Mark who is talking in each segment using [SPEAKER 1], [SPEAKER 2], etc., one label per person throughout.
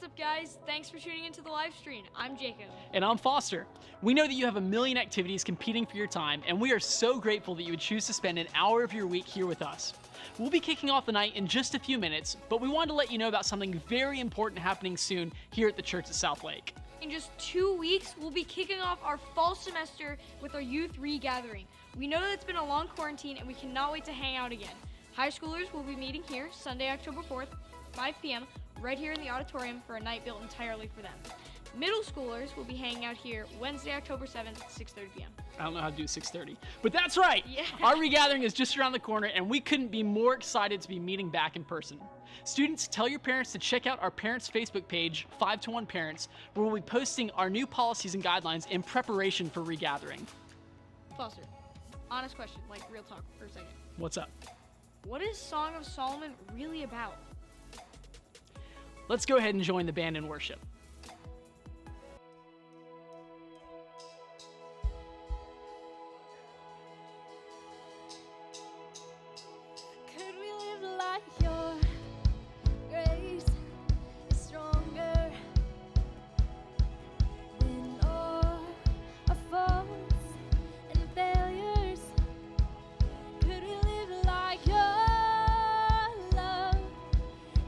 [SPEAKER 1] What's up, guys? Thanks for tuning into the live stream. I'm Jacob.
[SPEAKER 2] And I'm Foster. We know that you have a million activities competing for your time, and we are so grateful that you would choose to spend an hour of your week here with us. We'll be kicking off the night in just a few minutes, but we wanted to let you know about something very important happening soon here at the church at South Lake.
[SPEAKER 1] In just 2 weeks, we'll be kicking off our fall semester with our youth regathering. We know that it's been a long quarantine, and we cannot wait to hang out again. High schoolers will be meeting here Sunday, October 4th, 5 p.m., right here in the auditorium for a night built entirely for them. Middle schoolers will be hanging out here Wednesday, October 7th, 6:30 p.m.
[SPEAKER 2] I don't know how to do 6:30, but that's right!
[SPEAKER 1] Yeah.
[SPEAKER 2] Our regathering is just around the corner, and we couldn't be more excited to be meeting back in person. Students, tell your parents to check out our parents' Facebook page, 5-to-1 Parents, where we'll be posting our new policies and guidelines in preparation for regathering.
[SPEAKER 1] Foster, honest question, like real talk for a second.
[SPEAKER 2] What's up?
[SPEAKER 1] What is Song of Solomon really about?
[SPEAKER 2] Let's go ahead and join the band in worship.
[SPEAKER 3] Could we live like your grace is stronger than all our faults and failures? Could we live like your love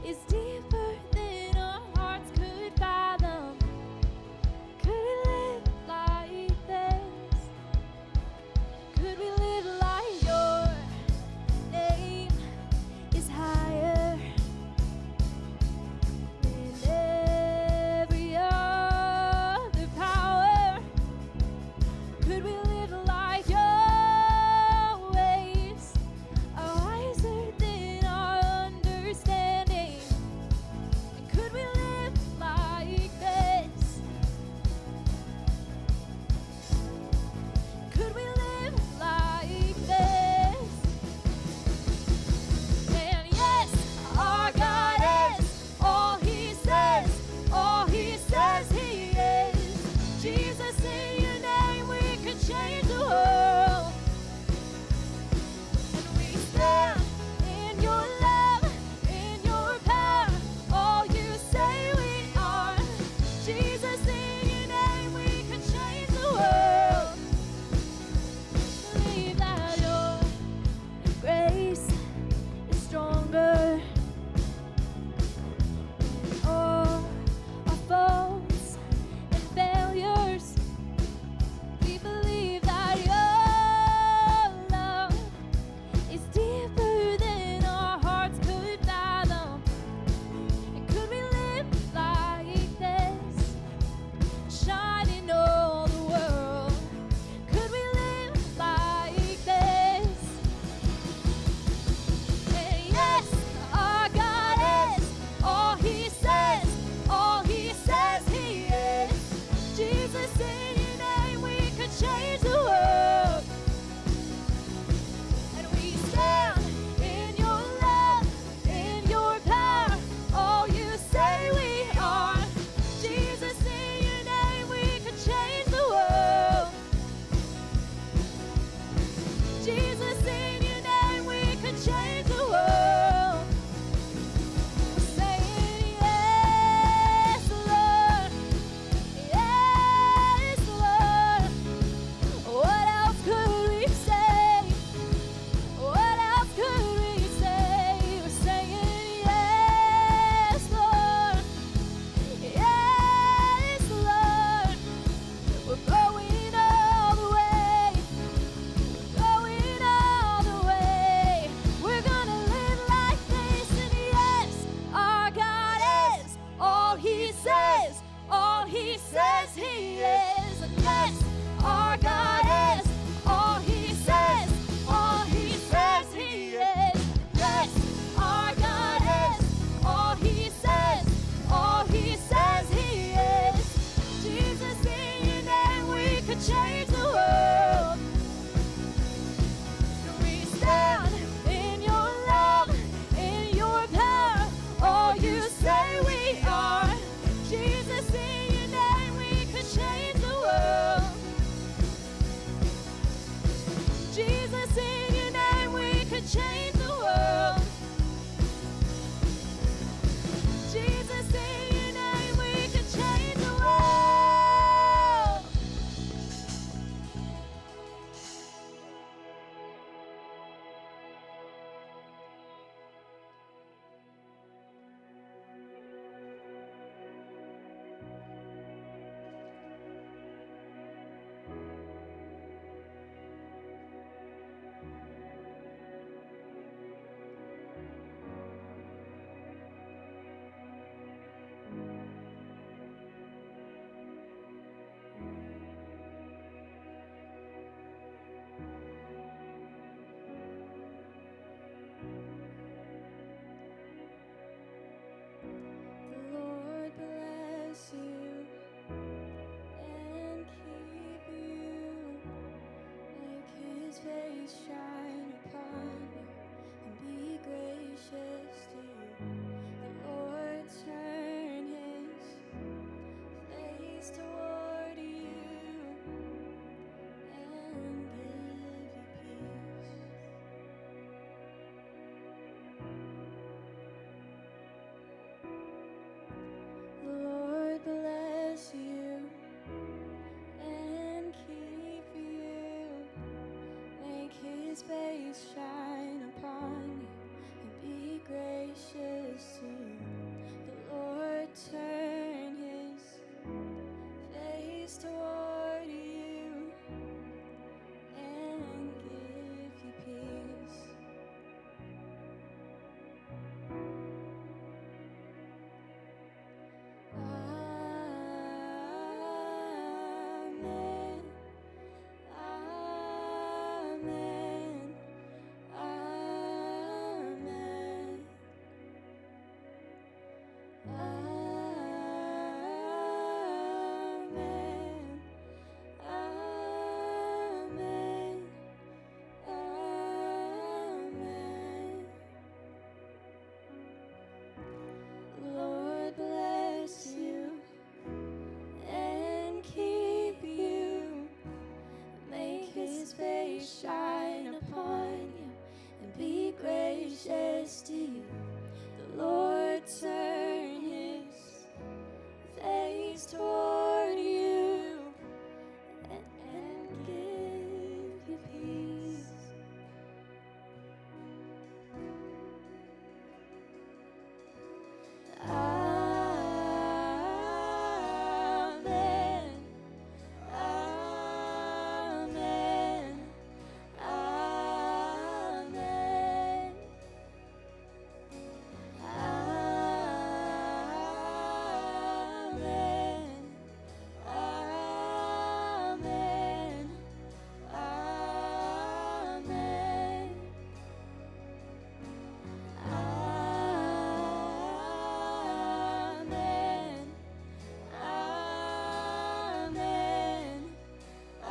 [SPEAKER 3] is deeper than our hearts could fathom? Could we live like this? Could we live like your name is higher than every other power? Could we live like your ways are wiser than our understanding? And could we live like this? Could we live like this? And yes, our God is all He says He is. Jesus, in your name we could change the world. And we stand in your love, in your power, all you say we are. Jesus, in your name we could change the world. Believe that your grace is stronger than all our faults and failures. We believe that your love is deeper than our hearts could fathom. And could we live like this, shine in all the world? Could we live like this? And yes, our God is all He says He is. Jesus, in your name we could change the world. And we stand in your love, in your power, all you say we are. Jesus, in your name we could change the world. Jesus, in your name we could change the world. We're saying yes, Lord. Yes, Lord. What else could we say? What else could we say? We're saying yes, Lord. Yes, Lord. We're going all the way. Going all the way. We're gonna live like this. And yes, our God is all He says. All He says He is. And yes, our God is all He says. All He says He is. And yes, our God is all He says. All He says He is. Jesus, in your name we could change the world. We stand in your love, in your power, all you say we are. Jesus, in your name we could change face shine upon you and be gracious to you. The Lord turn his face toward you and give you peace. The Lord bless you and keep you. Make his face shine upon you and be gracious to you. The Lord turn his face toward you and give you peace. Amen. Amen. Amen. Amen. Amen. Amen. Lord bless you and keep you. Make his face shine upon you and be gracious to you. The Lord turn his face toward you and give you peace. Amen. Amen. Amen. Amen. Amen. Amen. Amen. Amen. Amen.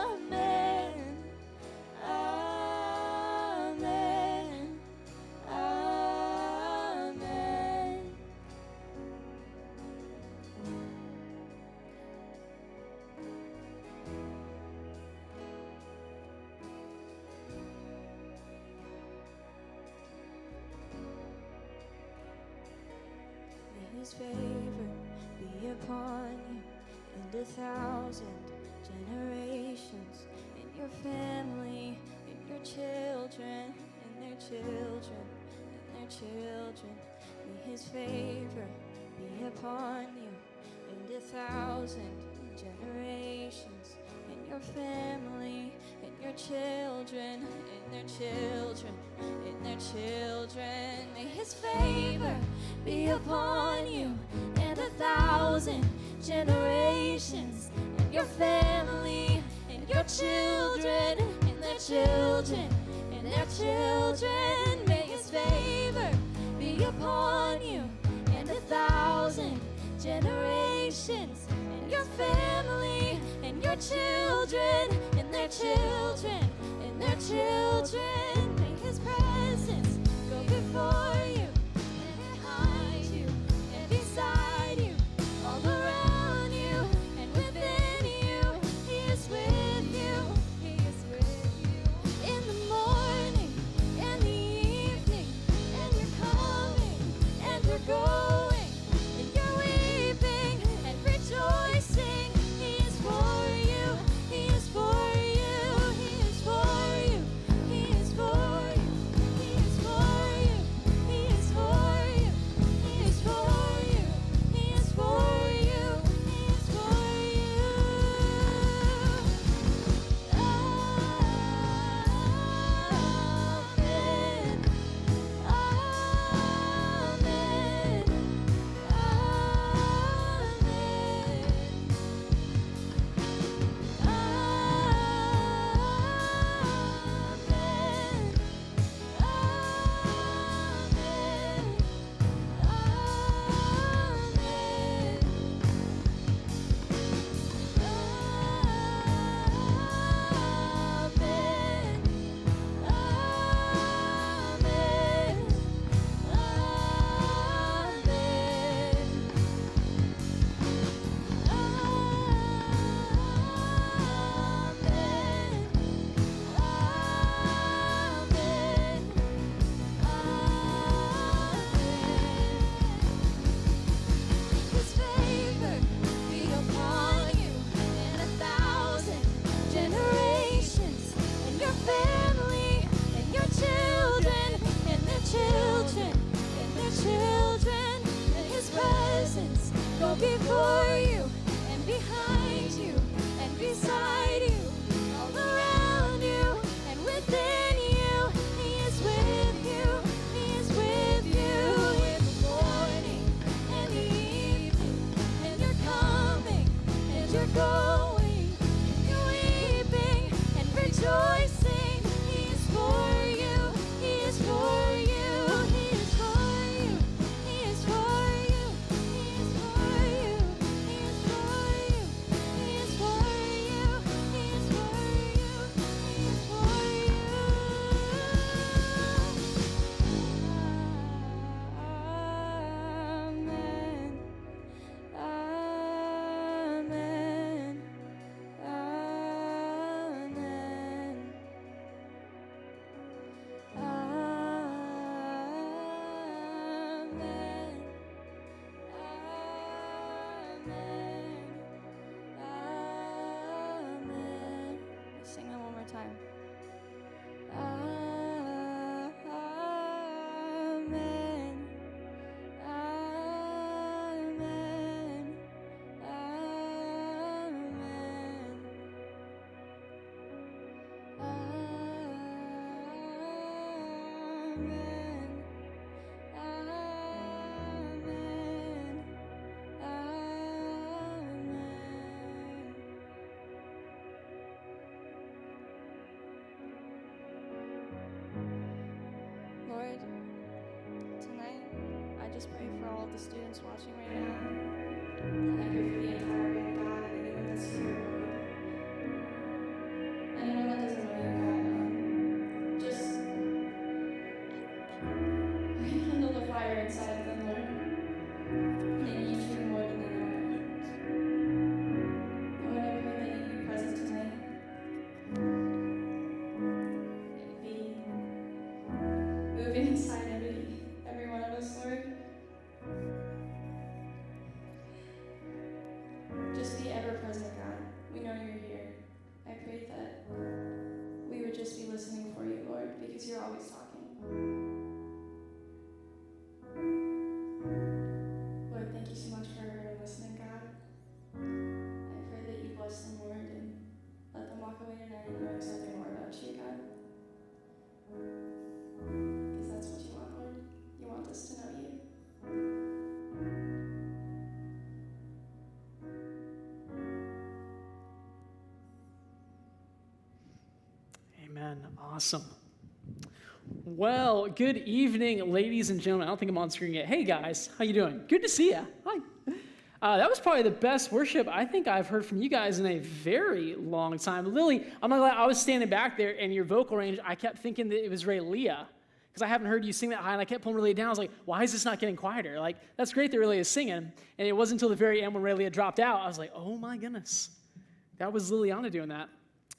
[SPEAKER 3] Amen. Amen. Amen. May his favor be upon you and 1,000 generations, in your family, in your children, in their children, in their children. May his favor be upon you and 1,000 generations, in your family, in your children, in their children, in their children. May his favor be upon you and 1,000 generations, in your family, in your children, in their children, in their children. May his favor be upon you and 1,000 generations, in your family, in your children, in their children, in their children. May his presence go before you and behind you and beside you, all around you and within you. He is with you. He is with you in the morning and the evening, and you're coming and you're going, and you're weeping and rejoicing. He is for you. He is for you. He is for you. He is for just pray for all of the students watching right now. And I pray for the entire arena, God, and anyone that's here, Lord. Anyone that doesn't know you, God, just rekindle the fire inside of them, Lord. They need you more than they know. Lord, I pray that you be present tonight. Be moving inside every one of us, Lord. Just be ever present, God. We know you're here. I pray that we would just be listening for you, Lord, because you're always talking. Lord, thank you so much for everyone listening, God. I pray that you bless them, Lord, and let them walk away tonight knowing something more about you, God. Because that's what you want, Lord. You want us to know you.
[SPEAKER 2] Amen. Awesome. Well, good evening, ladies and gentlemen. I don't think I'm on screen yet. Hey, guys. How you doing? Good to see you. Hi. That was probably the best worship I think I've heard from you guys in a very long time. Lily, I'm not glad I was standing back there, and your vocal range, I kept thinking that it was Ray Leah, because I haven't heard you sing that high, and I kept pulling Ray down. I was like, why is this not getting quieter? Like, that's great that Ray Leah is singing. And it wasn't until the very end when Ray Leah dropped out, I was like, oh my goodness. That was Liliana doing that.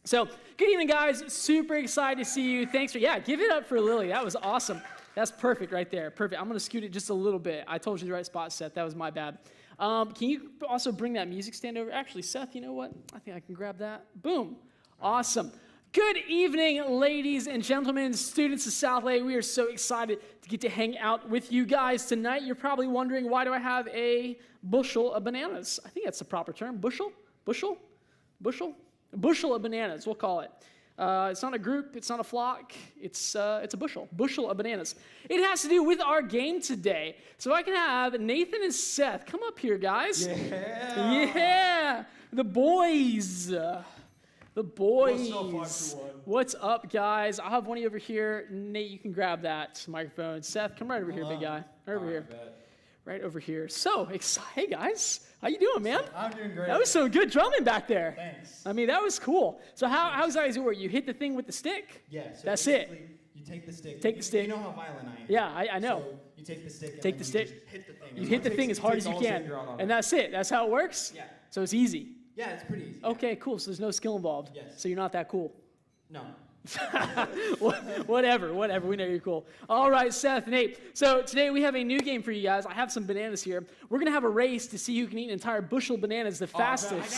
[SPEAKER 2] So, good evening, guys. Super excited to see you. Thanks for, give it up for Lily. That was awesome. That's perfect right there. Perfect. I'm going to scoot it just a little bit. I told you the right spot, Seth. That was my bad. Can you also bring that music stand over? Actually, Seth, you know what? I think I can grab that. Boom. Awesome. Good evening, ladies and gentlemen, students of South Lake. We are so excited to get to hang out with you guys tonight. You're probably wondering, why do I have a bushel of bananas? I think that's the proper term. Bushel? Bushel? Bushel? A bushel of bananas, we'll call it. It's not a group, it's not a flock, it's a bushel of bananas. It has to do with our game today. So I can have Nathan and Seth come up here, guys. Yeah, the boys. The boys. What's up, guys? I'll have one of you over here. Nate, you can grab that microphone. Seth, come right over here, big guy. Right over here. Right over here. So excited. Hey, guys. How you doing, man?
[SPEAKER 4] I'm doing great.
[SPEAKER 2] That was some good drumming back there.
[SPEAKER 4] Thanks.
[SPEAKER 2] I mean, that was cool. So how excited is it? You hit the thing with the stick?
[SPEAKER 4] Yeah. So
[SPEAKER 2] that's it.
[SPEAKER 4] You take the stick.
[SPEAKER 2] Take the stick.
[SPEAKER 4] You know how violent I am.
[SPEAKER 2] Yeah, I know.
[SPEAKER 4] So you take the stick.
[SPEAKER 2] Take the stick.
[SPEAKER 4] You just hit the thing.
[SPEAKER 2] You hit the thing as hard as you can, and that's it. That's how it works?
[SPEAKER 4] Yeah.
[SPEAKER 2] So it's easy.
[SPEAKER 4] Yeah, it's pretty easy.
[SPEAKER 2] Okay, cool. So there's no skill involved.
[SPEAKER 4] Yes.
[SPEAKER 2] So you're not that cool.
[SPEAKER 4] No.
[SPEAKER 2] Whatever. We know you're cool. All right, Seth, Nate. So today we have a new game for you guys. I have some bananas here. We're gonna have a race to see who can eat an entire bushel of bananas the fastest.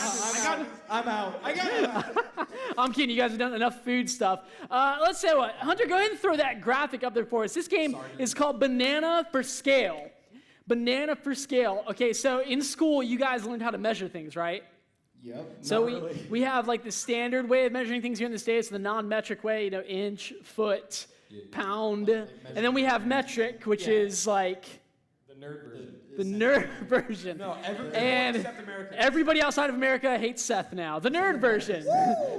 [SPEAKER 4] I'm out. I got it.
[SPEAKER 2] I'm kidding. You guys have done enough food stuff. Let's say what. Hunter, go ahead and throw that graphic up there for us. This game is called Banana for Scale. Banana for Scale. Okay, so in school, you guys learned how to measure things, right?
[SPEAKER 4] Yep.
[SPEAKER 2] So we have like the standard way of measuring things here in the States, the non-metric way, inch, foot, pound. And then we have metric, which is like
[SPEAKER 5] the nerd version.
[SPEAKER 2] The nerd version.
[SPEAKER 5] No,
[SPEAKER 2] and
[SPEAKER 5] except America.
[SPEAKER 2] Everybody outside of America hates Seth now. The nerd version.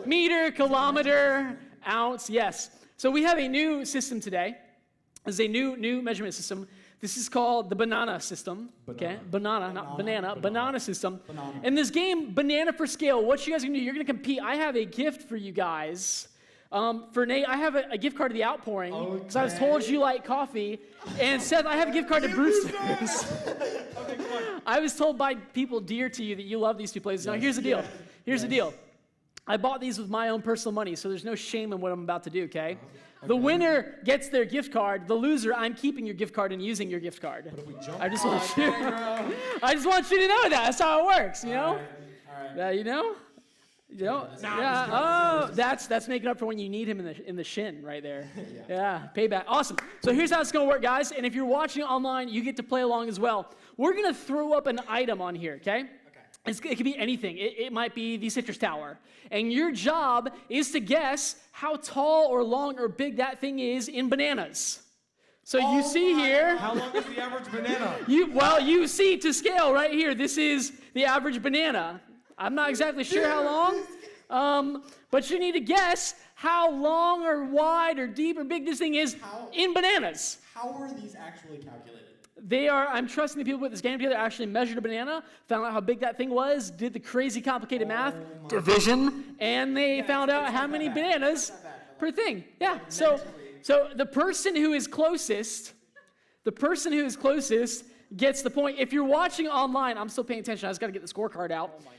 [SPEAKER 2] Meter, kilometer, ounce, yes. So we have a new system today. This is a new measurement system. This is called the banana system. Okay, banana system.
[SPEAKER 4] Banana.
[SPEAKER 2] In this game, Banana for Scale, what you guys are gonna do, you're gonna compete. I have a gift for you guys. For Nate, I have a gift card to the Outpouring, because I was told you like coffee. And Seth, I have a gift card to Brewster's.
[SPEAKER 5] Okay, come on.
[SPEAKER 2] I was told by people dear to you that you love these two places. Now, here's the deal. Here's the deal. I bought these with my own personal money, so there's no shame in what I'm about to do, okay? The winner gets their gift card. The loser, I'm keeping your gift card and using your gift card.
[SPEAKER 5] But if we jump
[SPEAKER 2] I just want you to know that. That's how it works, you know?
[SPEAKER 5] All right.
[SPEAKER 2] You know? You know? Yeah. Oh, that's making up for when you need him in the shin right there. Yeah. Payback. Awesome. So here's how it's going to work, guys. And if you're watching online, you get to play along as well. We're going to throw up an item on here, okay? It could be anything. It might be the citrus tower. And your job is to guess how tall or long or big that thing is in bananas. So you see here.
[SPEAKER 5] How long is the average banana?
[SPEAKER 2] You see to scale right here. This is the average banana. I'm not exactly sure how long, but you need to guess how long or wide or deep or big this thing is in bananas.
[SPEAKER 4] How were these actually calculated?
[SPEAKER 2] I'm trusting the people who put this game together actually measured a banana, found out how big that thing was, did the crazy complicated math, division, and they found out how many bananas per thing. Yeah, so the person who is closest gets the point. If you're watching online, I'm still paying attention, I just got to get the scorecard out. Oh my gosh.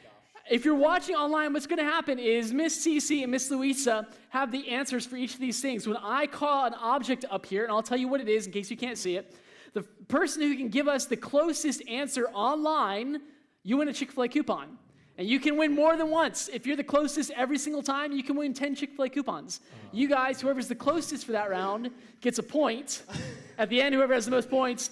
[SPEAKER 2] If you're watching online, what's going to happen is Miss Cece and Miss Louisa have the answers for each of these things. When I call an object up here, and I'll tell you what it is in case you can't see it, the person who can give us the closest answer online, you win a Chick-fil-A coupon. And you can win more than once. If you're the closest every single time, you can win 10 Chick-fil-A coupons. You guys, whoever's the closest for that round, gets a point. At the end, whoever has the most points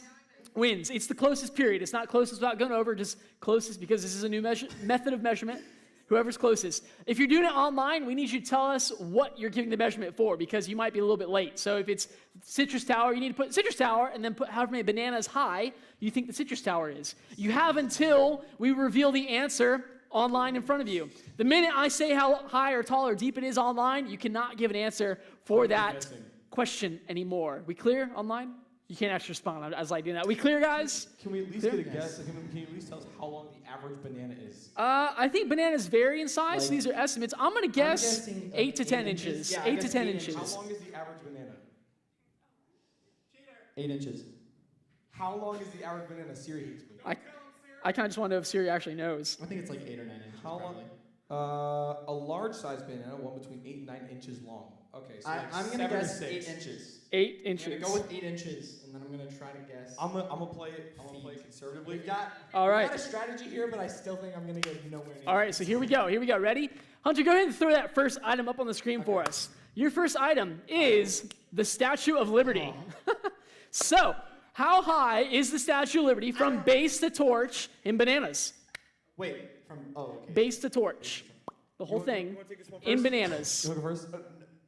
[SPEAKER 2] wins. It's the closest period. It's not closest without going over, just closest because this is a new method of measurement. Whoever's closest. If you're doing it online, we need you to tell us what you're giving the measurement for because you might be a little bit late. So if it's citrus tower, you need to put citrus tower and then put however many bananas high you think the citrus tower is. You have until we reveal the answer online in front of you. The minute I say how high or tall or deep it is online, you cannot give an answer for that question anymore. We clear online? You can't actually respond as I do that. We clear, guys?
[SPEAKER 5] Can we at least get a guess? Can you at least tell us how long the average banana is?
[SPEAKER 2] I think bananas vary in size, so these are estimates. I'm going to guess 8 to 10 inches.
[SPEAKER 4] Yeah,
[SPEAKER 2] 8 to 10 inches.
[SPEAKER 5] How long is the average banana?
[SPEAKER 4] 8 inches.
[SPEAKER 5] How long is the average banana? Siri hates me.
[SPEAKER 2] I kind of just want to know if Siri actually knows.
[SPEAKER 4] I think it's like 8 or 9 inches.
[SPEAKER 5] How long?
[SPEAKER 4] probably.
[SPEAKER 5] A large size banana, one between 8 and 9 inches long. Okay, so
[SPEAKER 4] I'm going to guess 8 inches.
[SPEAKER 2] 8
[SPEAKER 4] I'm
[SPEAKER 2] inches.
[SPEAKER 4] going to go with 8 inches, and then I'm going to try to guess.
[SPEAKER 5] I'm gonna play it conservatively.
[SPEAKER 4] We've got a strategy here, but I still think I'm going to get nowhere near.
[SPEAKER 2] All right, so here we go. Ready? Hunter, go ahead and throw that first item up on the screen for us. Your first item is the Statue of Liberty. So, how high is the Statue of Liberty from base to torch in bananas?
[SPEAKER 4] Wait, okay.
[SPEAKER 2] Base to torch. The whole thing in bananas.
[SPEAKER 5] You want to go first?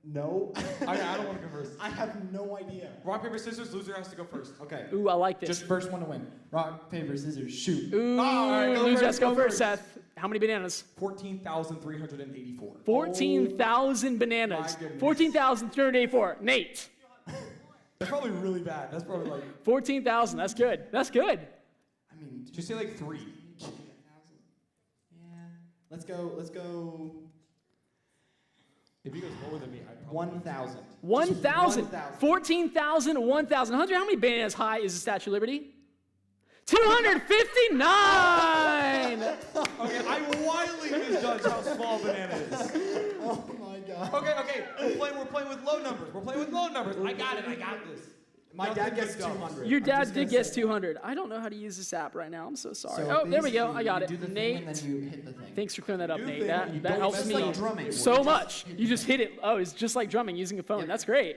[SPEAKER 4] No.
[SPEAKER 5] I don't want to go first.
[SPEAKER 4] I have no idea.
[SPEAKER 5] Rock, paper, scissors, loser has to go first.
[SPEAKER 4] Okay.
[SPEAKER 2] Ooh, I like this.
[SPEAKER 4] Just first one to win. Rock, paper, scissors, shoot.
[SPEAKER 2] Ooh,
[SPEAKER 5] all right,
[SPEAKER 2] loser has to go first, Seth. How many bananas?
[SPEAKER 5] 14,384.
[SPEAKER 2] 14,000 bananas.
[SPEAKER 5] My goodness.
[SPEAKER 2] 14,384. Nate.
[SPEAKER 5] That's probably really bad. That's probably like
[SPEAKER 2] 14,000. That's good. That's good.
[SPEAKER 4] I mean,
[SPEAKER 5] Did you say like 3?
[SPEAKER 4] Yeah. Let's go.
[SPEAKER 5] If he goes lower than me, I'd probably
[SPEAKER 4] 1,000.
[SPEAKER 2] 1,000. 14,000. 1,000. Hunter, how many bananas high is the Statue of Liberty? 259!
[SPEAKER 5] Okay, I widely misjudged how small a banana is.
[SPEAKER 4] Oh my god.
[SPEAKER 5] Okay, we're playing with low numbers. I got this.
[SPEAKER 4] My dad gets 200.
[SPEAKER 2] Your dad did guess 200. I don't know how to use this app right now. I'm so sorry. Oh, there we go. I got it.
[SPEAKER 4] You do the
[SPEAKER 2] Nate.
[SPEAKER 4] thing and then you hit the thing.
[SPEAKER 2] Thanks for clearing that up,
[SPEAKER 5] Do
[SPEAKER 2] Nate.
[SPEAKER 5] the
[SPEAKER 2] That
[SPEAKER 5] thing.
[SPEAKER 2] that helps
[SPEAKER 4] It's
[SPEAKER 2] me
[SPEAKER 4] like drumming.
[SPEAKER 2] so much. You just hit it. Oh, it's just like drumming using a phone.
[SPEAKER 4] Yeah.
[SPEAKER 2] That's great.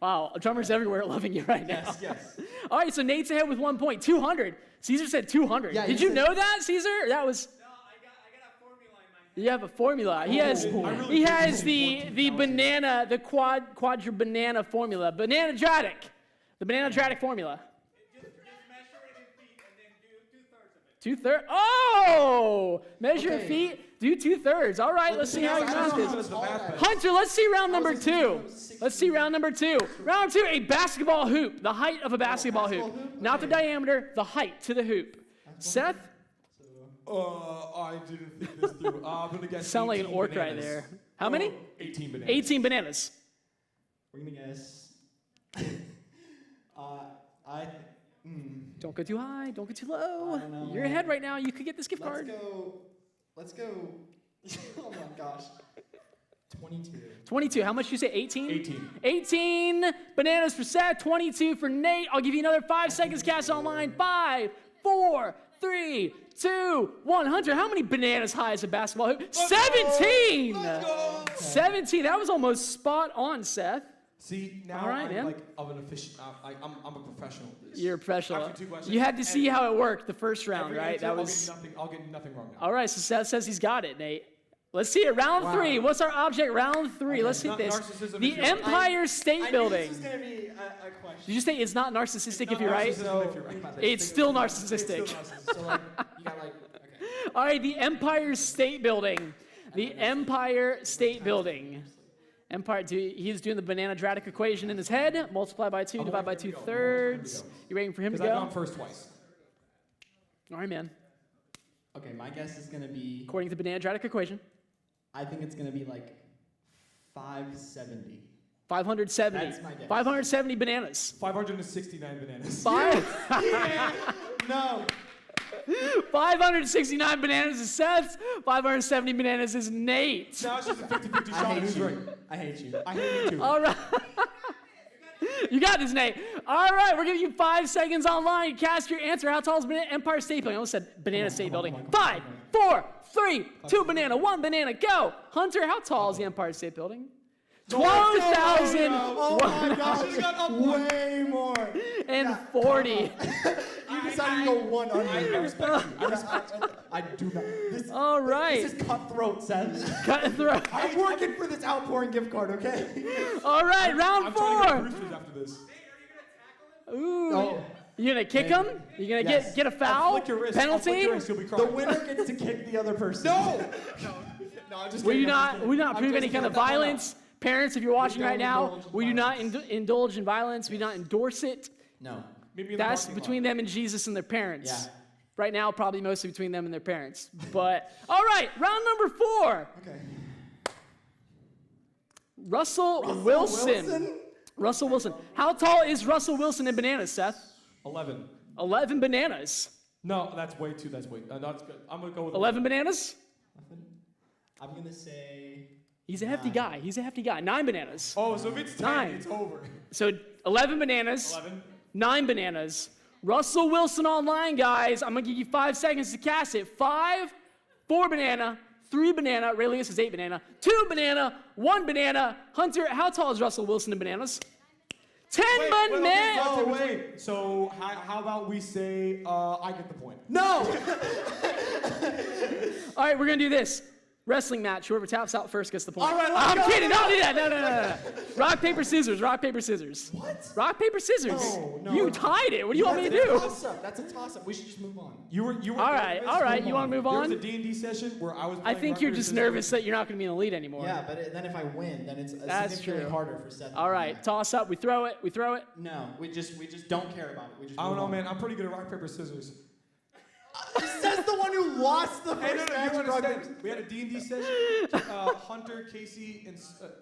[SPEAKER 2] Wow, drummers everywhere are loving you right now.
[SPEAKER 4] Yes.
[SPEAKER 2] All right, so Nate's ahead with 1 point. 200. Caesar said 200.
[SPEAKER 4] Yeah,
[SPEAKER 2] Did
[SPEAKER 4] you
[SPEAKER 2] you
[SPEAKER 4] said-
[SPEAKER 2] know that, Caesar? That was.
[SPEAKER 6] No, I got a formula in my head.
[SPEAKER 2] You have a formula. He has.
[SPEAKER 5] really
[SPEAKER 2] He
[SPEAKER 5] did
[SPEAKER 2] has
[SPEAKER 5] say
[SPEAKER 2] the
[SPEAKER 5] 14,000.
[SPEAKER 2] banana, the quadra banana formula. Bananadratic. The bananadratic formula.
[SPEAKER 6] Just measure it in feet and then do 2/3 of it.
[SPEAKER 2] 2/3. Oh! Measure
[SPEAKER 4] Okay.
[SPEAKER 2] feet. Do 2/3. All right, let's see how you
[SPEAKER 5] I
[SPEAKER 2] do
[SPEAKER 5] don't know
[SPEAKER 2] this.
[SPEAKER 5] the math best.
[SPEAKER 2] Hunter, let's see round number
[SPEAKER 4] was thinking
[SPEAKER 2] 2.
[SPEAKER 4] it was 60.
[SPEAKER 2] Let's see round number 2. Round 2, a basketball hoop. The height of a basketball hoop.
[SPEAKER 4] basketball hoop?
[SPEAKER 2] Not the diameter, the height to the hoop. Seth?
[SPEAKER 5] I didn't think this through. I'm gonna guess.
[SPEAKER 2] Sound like an
[SPEAKER 5] 18
[SPEAKER 2] orc right
[SPEAKER 5] bananas.
[SPEAKER 2] there. How many?
[SPEAKER 5] 18 bananas.
[SPEAKER 2] 18 bananas.
[SPEAKER 4] We're gonna guess.
[SPEAKER 2] Don't go too high. Don't go too low.
[SPEAKER 4] I don't know.
[SPEAKER 2] You're ahead right now. You could get this gift card.
[SPEAKER 4] Let's go. Oh my gosh. 22.
[SPEAKER 2] 22. How much did you say? 18?
[SPEAKER 5] 18.
[SPEAKER 2] 18 bananas for Seth. 22 for Nate. I'll give you another 5 seconds. Cast online. 5, 4, 3, 2, 1. Hunter, how many bananas high is a basketball hoop? 17.
[SPEAKER 5] Let's go.
[SPEAKER 2] 17. That was almost spot on, Seth.
[SPEAKER 5] See, now
[SPEAKER 2] All right,
[SPEAKER 5] I'm
[SPEAKER 2] man.
[SPEAKER 5] like of an official. I'm a professional at this.
[SPEAKER 2] You're a professional.
[SPEAKER 5] After 2 questions,
[SPEAKER 2] You had to see
[SPEAKER 5] and
[SPEAKER 2] how it worked the first round,
[SPEAKER 5] every
[SPEAKER 2] right?
[SPEAKER 5] answer,
[SPEAKER 2] That was.
[SPEAKER 5] I'll get nothing wrong now.
[SPEAKER 2] All right, so Seth says he's got it, Nate. Let's see it. Round 3. What's our object? Round 3. Let's hit
[SPEAKER 5] Not
[SPEAKER 2] this.
[SPEAKER 5] narcissism
[SPEAKER 2] The
[SPEAKER 5] if you're-
[SPEAKER 2] Empire State Building.
[SPEAKER 4] This is gonna be a question.
[SPEAKER 2] Did you say it's not narcissistic if you're right?
[SPEAKER 5] Narcissism if you're right.
[SPEAKER 2] It's still narcissistic.
[SPEAKER 4] So like, you got like, okay.
[SPEAKER 2] All right, the Empire State Building. The Empire State Building. Empire, he's doing the banana-dratic equation in his head. Multiply by 2, divide by 2/3. You waiting for him to
[SPEAKER 5] Because I've
[SPEAKER 2] go?
[SPEAKER 5] gone first twice.
[SPEAKER 2] All right, man.
[SPEAKER 7] Okay, my guess is going to be,
[SPEAKER 2] According to the banana-dratic equation,
[SPEAKER 7] I think it's going to be like 570.
[SPEAKER 2] 570.
[SPEAKER 7] That's my guess.
[SPEAKER 2] 570 bananas.
[SPEAKER 5] 569 bananas.
[SPEAKER 7] No.
[SPEAKER 2] 569 bananas is Seth's. 570 bananas is Nate's.
[SPEAKER 5] Now it's just a 50-50
[SPEAKER 7] I
[SPEAKER 5] shot.
[SPEAKER 7] hate
[SPEAKER 5] Who's
[SPEAKER 7] you.
[SPEAKER 5] right?
[SPEAKER 7] I hate you.
[SPEAKER 5] I hate you too.
[SPEAKER 2] All right. You got this, Nate. All right, we're giving you 5 seconds online. Cast your answer. How tall is Empire State Building? I almost said Banana State Building. 5, 4, 3, 2 banana, 1 banana, go. Hunter, how tall is the Empire State Building? 12,000
[SPEAKER 7] Oh my gosh, way more.
[SPEAKER 2] and 40.
[SPEAKER 7] You decided to go one under.
[SPEAKER 5] I respect you.
[SPEAKER 7] I do not. This,
[SPEAKER 2] All right.
[SPEAKER 7] This is cutthroat, Seth.
[SPEAKER 2] Cut and throw.
[SPEAKER 7] I'm working for this outpouring gift card, okay?
[SPEAKER 2] All right, round
[SPEAKER 5] I'm trying to
[SPEAKER 2] 4.
[SPEAKER 5] get Brewsters after this.
[SPEAKER 2] Ooh.
[SPEAKER 7] Oh.
[SPEAKER 2] You gonna kick him? You gonna
[SPEAKER 7] Yes.
[SPEAKER 2] get a foul?
[SPEAKER 5] Flick your wrist. I'll flick
[SPEAKER 2] Penalty?
[SPEAKER 5] your wrist. You'll be
[SPEAKER 7] The
[SPEAKER 5] crying.
[SPEAKER 7] winner gets to kick the other person.
[SPEAKER 5] No!
[SPEAKER 7] No, I'm just
[SPEAKER 2] Will
[SPEAKER 7] kidding.
[SPEAKER 2] you
[SPEAKER 7] I'm just
[SPEAKER 2] not? We
[SPEAKER 7] kidding.
[SPEAKER 2] not
[SPEAKER 7] I'm
[SPEAKER 2] approve
[SPEAKER 7] just
[SPEAKER 2] any kind of
[SPEAKER 7] kidding. That one out.
[SPEAKER 2] violence? Parents, if you're watching
[SPEAKER 7] don't
[SPEAKER 2] right now,
[SPEAKER 7] indulge in
[SPEAKER 2] we do not
[SPEAKER 7] violence.
[SPEAKER 2] indulge in violence. We do not endorse it.
[SPEAKER 7] No.
[SPEAKER 5] Maybe in the
[SPEAKER 2] That's
[SPEAKER 5] parking lot.
[SPEAKER 2] between them and Jesus and their parents.
[SPEAKER 7] Yeah.
[SPEAKER 2] Right now, probably mostly between them and their parents. But, all right, round number 4.
[SPEAKER 7] Okay.
[SPEAKER 2] Russell Wilson. Russell Wilson. How tall is Russell Wilson in bananas, Seth?
[SPEAKER 5] 11.
[SPEAKER 2] 11 bananas.
[SPEAKER 5] No, that's way too. That's way. No, that's good. I'm gonna go with
[SPEAKER 2] 11 bananas?
[SPEAKER 7] I'm going to say...
[SPEAKER 2] He's a hefty guy. He's a hefty guy. 9 bananas.
[SPEAKER 5] Oh, so if it's 10,
[SPEAKER 2] 9.
[SPEAKER 5] it's over.
[SPEAKER 2] So 11 bananas.
[SPEAKER 5] 11.
[SPEAKER 2] 9 bananas. Russell Wilson online, guys. I'm going to give you 5 seconds to cast it. 5, 4 banana, 3 banana. Ray Lewis is 8 banana. 2 banana, 1 banana. Hunter, how tall is Russell Wilson in bananas? 10 bananas.
[SPEAKER 5] Oh, wait. So how about we say I get the point?
[SPEAKER 7] No!
[SPEAKER 2] All right, we're going to do this. Wrestling match. Whoever taps out first gets the point.
[SPEAKER 7] All right, let's
[SPEAKER 2] I'm
[SPEAKER 7] go.
[SPEAKER 2] kidding. Don't do that. No. Rock, paper, scissors. Rock, paper, scissors.
[SPEAKER 7] What?
[SPEAKER 2] Rock, paper, scissors.
[SPEAKER 7] No.
[SPEAKER 2] You tied it. What do you want me to do?
[SPEAKER 7] That's a toss-up. We should just move on.
[SPEAKER 5] You were.
[SPEAKER 2] All right. You want to move
[SPEAKER 5] There
[SPEAKER 2] on?
[SPEAKER 5] was a D&D session where I was.
[SPEAKER 2] I
[SPEAKER 5] playing
[SPEAKER 2] think
[SPEAKER 5] rock,
[SPEAKER 2] you're
[SPEAKER 5] paper,
[SPEAKER 2] just
[SPEAKER 5] scissors.
[SPEAKER 2] nervous that you're not going to be in the lead anymore.
[SPEAKER 7] Yeah, but then if I win, then it's
[SPEAKER 2] That's
[SPEAKER 7] significantly
[SPEAKER 2] true.
[SPEAKER 7] harder for Seth.
[SPEAKER 2] All right. Toss up. We throw it.
[SPEAKER 7] No, we just don't care about it. We just
[SPEAKER 5] I don't
[SPEAKER 7] move
[SPEAKER 5] know,
[SPEAKER 7] on.
[SPEAKER 5] man. I'm pretty good at rock paper scissors.
[SPEAKER 7] Seth's the one who lost the
[SPEAKER 5] Hey,
[SPEAKER 7] first
[SPEAKER 5] no,
[SPEAKER 7] match.
[SPEAKER 5] you
[SPEAKER 7] in rock, paper,
[SPEAKER 5] understand. We had a D&D session. Hunter, Casey, and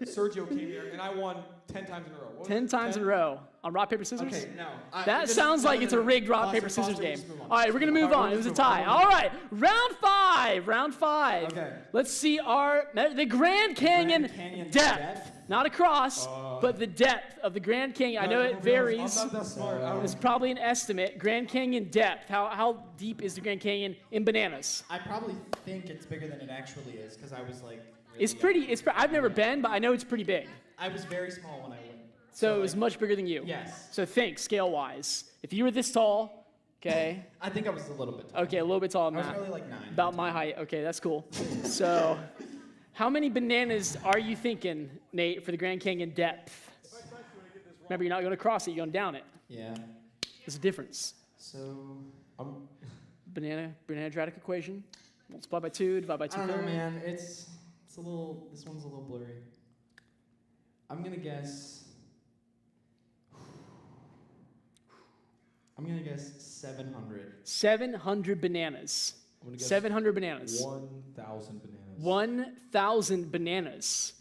[SPEAKER 5] Sergio came here, and I won 10 times in a row. What was
[SPEAKER 2] 10
[SPEAKER 5] it?
[SPEAKER 2] times in a row on rock, paper, scissors?
[SPEAKER 7] Okay, no.
[SPEAKER 2] That sounds like it's a rigged rock, paper, scissors game. All right, we're going to move on. It was a tie. All right, round 5. Round 5.
[SPEAKER 7] Okay.
[SPEAKER 2] Let's see the Grand Canyon,
[SPEAKER 7] Canyon
[SPEAKER 2] depth. Not across, but the depth of the Grand Canyon. I know it varies.
[SPEAKER 5] I'm not that smart. I
[SPEAKER 2] It's
[SPEAKER 5] don't,
[SPEAKER 2] probably an estimate. Grand Canyon depth. How deep is the Grand Canyon in bananas?
[SPEAKER 7] I probably think it's bigger than it actually is because I was like.
[SPEAKER 2] It's pretty. I've never been, but I know it's pretty big.
[SPEAKER 7] I was very small when I went.
[SPEAKER 2] So it was much bigger than you.
[SPEAKER 7] Yes.
[SPEAKER 2] So think scale-wise. If you were this tall, okay.
[SPEAKER 7] I think I was a little bit taller.
[SPEAKER 2] Okay, a little bit taller
[SPEAKER 7] I
[SPEAKER 2] than
[SPEAKER 7] was
[SPEAKER 2] that.
[SPEAKER 7] probably like 9.
[SPEAKER 2] About my height. Okay, that's cool. So, how many bananas are you thinking, Nate, for the Grand Canyon depth? Remember, you're not going to cross it, you're going down it.
[SPEAKER 7] Yeah.
[SPEAKER 2] There's a difference.
[SPEAKER 7] So.
[SPEAKER 2] Banana-dratic equation. Multiply by 2, divide by 2.
[SPEAKER 7] I don't know, man. It's a little. This one's a little blurry. I'm gonna guess. I'm gonna guess 700.
[SPEAKER 2] 700 bananas.
[SPEAKER 5] I'm gonna guess
[SPEAKER 2] 700 bananas.
[SPEAKER 5] 1,000 bananas.
[SPEAKER 2] 1,000 bananas.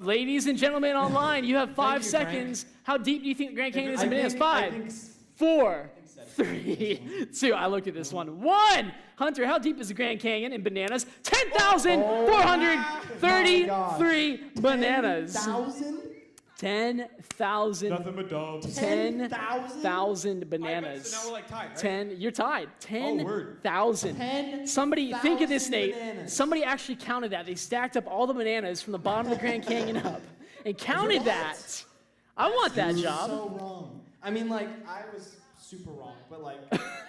[SPEAKER 2] Ladies and gentlemen online, you have 5
[SPEAKER 7] you, Frank.
[SPEAKER 2] seconds. How deep do you think the Grand Canyon is in
[SPEAKER 7] I
[SPEAKER 2] bananas?
[SPEAKER 7] think- I
[SPEAKER 2] 5,
[SPEAKER 7] think
[SPEAKER 2] 4, 3, 2. I looked at this one. 1. Hunter, how deep is the Grand Canyon in bananas? 10,433 bananas.
[SPEAKER 7] 1,000?
[SPEAKER 2] 10,000.
[SPEAKER 5] Nothing but dogs.
[SPEAKER 2] 10,000 bananas.
[SPEAKER 5] So now we're like tied, right?
[SPEAKER 2] 10. You're tied.
[SPEAKER 5] word.
[SPEAKER 2] 10,000.
[SPEAKER 7] 10,000
[SPEAKER 2] Somebody think of this, Nate.
[SPEAKER 7] bananas.
[SPEAKER 2] Somebody actually counted that. They stacked up all the bananas from the bottom of the Grand Canyon up and counted that. I want that job.
[SPEAKER 7] So wrong. I mean, like, I was super wrong, but like,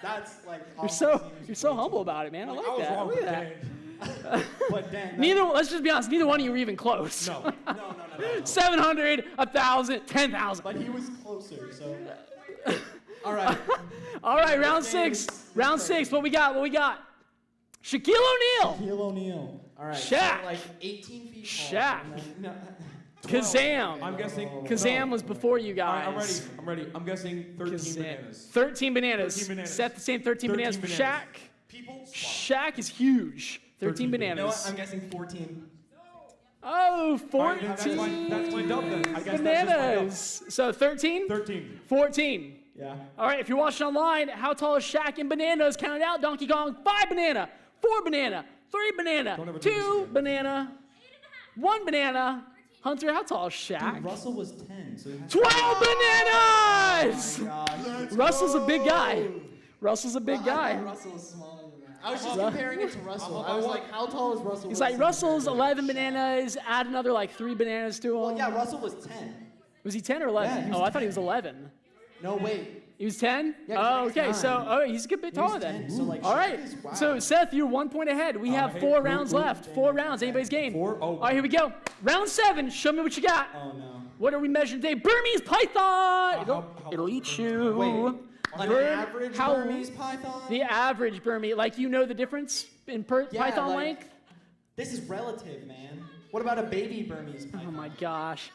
[SPEAKER 7] that's like.
[SPEAKER 2] You're so humble about it, man. I
[SPEAKER 5] I
[SPEAKER 2] like
[SPEAKER 5] was
[SPEAKER 2] that.
[SPEAKER 5] wrong
[SPEAKER 2] Look
[SPEAKER 5] with
[SPEAKER 2] at that.
[SPEAKER 5] Dan.
[SPEAKER 7] But dang.
[SPEAKER 2] Let's just be honest. Neither one of you were even close.
[SPEAKER 5] No.
[SPEAKER 7] No.
[SPEAKER 2] 700, 1,000, 10,000.
[SPEAKER 7] But he was closer, so. All right.
[SPEAKER 2] All right, round 6. Round 6. What we got? Shaquille O'Neal.
[SPEAKER 7] Shaquille O'Neal. All right.
[SPEAKER 2] Shaq.
[SPEAKER 7] So like 18 feet tall.
[SPEAKER 2] Shaq.
[SPEAKER 7] and then-
[SPEAKER 2] Kazam.
[SPEAKER 5] I'm guessing.
[SPEAKER 2] Kazam was before you
[SPEAKER 5] All right,
[SPEAKER 2] guys.
[SPEAKER 5] I'm ready. I'm guessing 13
[SPEAKER 2] Kazam.
[SPEAKER 5] bananas.
[SPEAKER 2] 13 bananas.
[SPEAKER 5] 13 bananas.
[SPEAKER 2] Set the same 13 bananas for
[SPEAKER 5] bananas.
[SPEAKER 2] Shaq.
[SPEAKER 5] People.
[SPEAKER 2] Shaq is huge. 13
[SPEAKER 5] 13
[SPEAKER 7] You know what?
[SPEAKER 2] bananas.
[SPEAKER 7] I'm guessing 14.
[SPEAKER 2] Oh,
[SPEAKER 5] All
[SPEAKER 2] 14
[SPEAKER 5] right, that's my dub then. I guess that's just my dub.
[SPEAKER 2] bananas. So 13?
[SPEAKER 5] 13.
[SPEAKER 2] 14.
[SPEAKER 7] Yeah.
[SPEAKER 2] All right, if you're watching online, how tall is Shaq in bananas? Count it out, Donkey Kong. 5 banana, 4 banana, 3 banana,
[SPEAKER 5] Don't ever do this
[SPEAKER 2] 2
[SPEAKER 5] again.
[SPEAKER 2] banana, 1 banana. Hunter, how tall is Shaq?
[SPEAKER 7] Dude, Russell was 10, so it has
[SPEAKER 2] 12 bananas!
[SPEAKER 7] gosh.
[SPEAKER 2] Russell's a big guy. Russell's a big
[SPEAKER 7] I
[SPEAKER 2] guy.
[SPEAKER 7] thought Russell was smaller than that. I was just
[SPEAKER 2] Ru-
[SPEAKER 7] comparing it to Russell. I was like, how tall is Russell?
[SPEAKER 2] He's
[SPEAKER 7] Wilson
[SPEAKER 2] like, Russell's
[SPEAKER 7] compared to
[SPEAKER 2] 11
[SPEAKER 7] Shaq?
[SPEAKER 2] bananas, add another like 3 bananas to him.
[SPEAKER 7] Well, yeah, Russell was 10.
[SPEAKER 2] Was he 10 or 11?
[SPEAKER 7] Yeah, he was
[SPEAKER 2] I thought he was 11.
[SPEAKER 7] No, wait.
[SPEAKER 2] He was 10?
[SPEAKER 7] Yeah, 'cause
[SPEAKER 2] oh,
[SPEAKER 7] Shaq's
[SPEAKER 2] okay.
[SPEAKER 7] 9.
[SPEAKER 2] So, he's a good bit
[SPEAKER 7] He was
[SPEAKER 2] taller then.
[SPEAKER 7] 10, so, like,
[SPEAKER 2] All
[SPEAKER 7] Shaq
[SPEAKER 2] right.
[SPEAKER 7] is- wow.
[SPEAKER 2] So, Seth, you're 1 point ahead. We have
[SPEAKER 5] hey,
[SPEAKER 2] 4
[SPEAKER 5] ooh,
[SPEAKER 2] rounds
[SPEAKER 5] ooh,
[SPEAKER 2] left. 4 rounds. Anybody's game.
[SPEAKER 5] 4? Oh.
[SPEAKER 2] All right, here we go. Round 7. Show me what you got.
[SPEAKER 7] Oh, no.
[SPEAKER 2] What are we measuring today? Burmese python.
[SPEAKER 5] how-
[SPEAKER 2] It'll eat you.
[SPEAKER 7] Wait. An
[SPEAKER 2] Burm-
[SPEAKER 7] average
[SPEAKER 2] how-
[SPEAKER 7] Burmese python?
[SPEAKER 2] The average Burmese. Like, you know the difference in
[SPEAKER 7] Yeah,
[SPEAKER 2] python
[SPEAKER 7] like-
[SPEAKER 2] length?
[SPEAKER 7] This is relative, man. What about a baby Burmese python?
[SPEAKER 2] Oh, my gosh.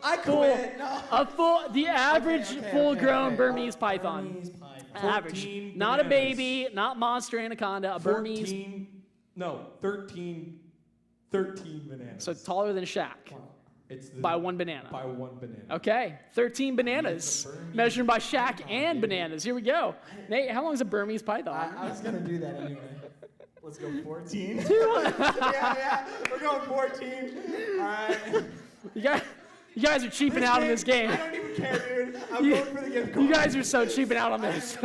[SPEAKER 7] I
[SPEAKER 2] Full,
[SPEAKER 7] quit. No.
[SPEAKER 2] the average
[SPEAKER 7] Okay,
[SPEAKER 2] full-grown
[SPEAKER 7] okay.
[SPEAKER 2] Burmese python.
[SPEAKER 7] Burmese python.
[SPEAKER 2] Average.
[SPEAKER 5] 14
[SPEAKER 2] Not a
[SPEAKER 5] bananas.
[SPEAKER 2] baby, not monster anaconda, a Burmese.
[SPEAKER 5] 13 bananas.
[SPEAKER 2] So taller than Shaq
[SPEAKER 5] It's the,
[SPEAKER 2] by 1 banana.
[SPEAKER 5] By 1 banana.
[SPEAKER 2] Okay, 13 bananas. Measured by Shaq and bananas. Here we go. Nate, how long is a Burmese python?
[SPEAKER 7] I was going to do that anyway. Let's go 14. yeah, we're going 14. All right.
[SPEAKER 2] You guys are cheaping out on this game.
[SPEAKER 7] I don't even care, dude. I'm
[SPEAKER 2] You-
[SPEAKER 7] going for the gift card.
[SPEAKER 2] You guys are so cheaping out on this.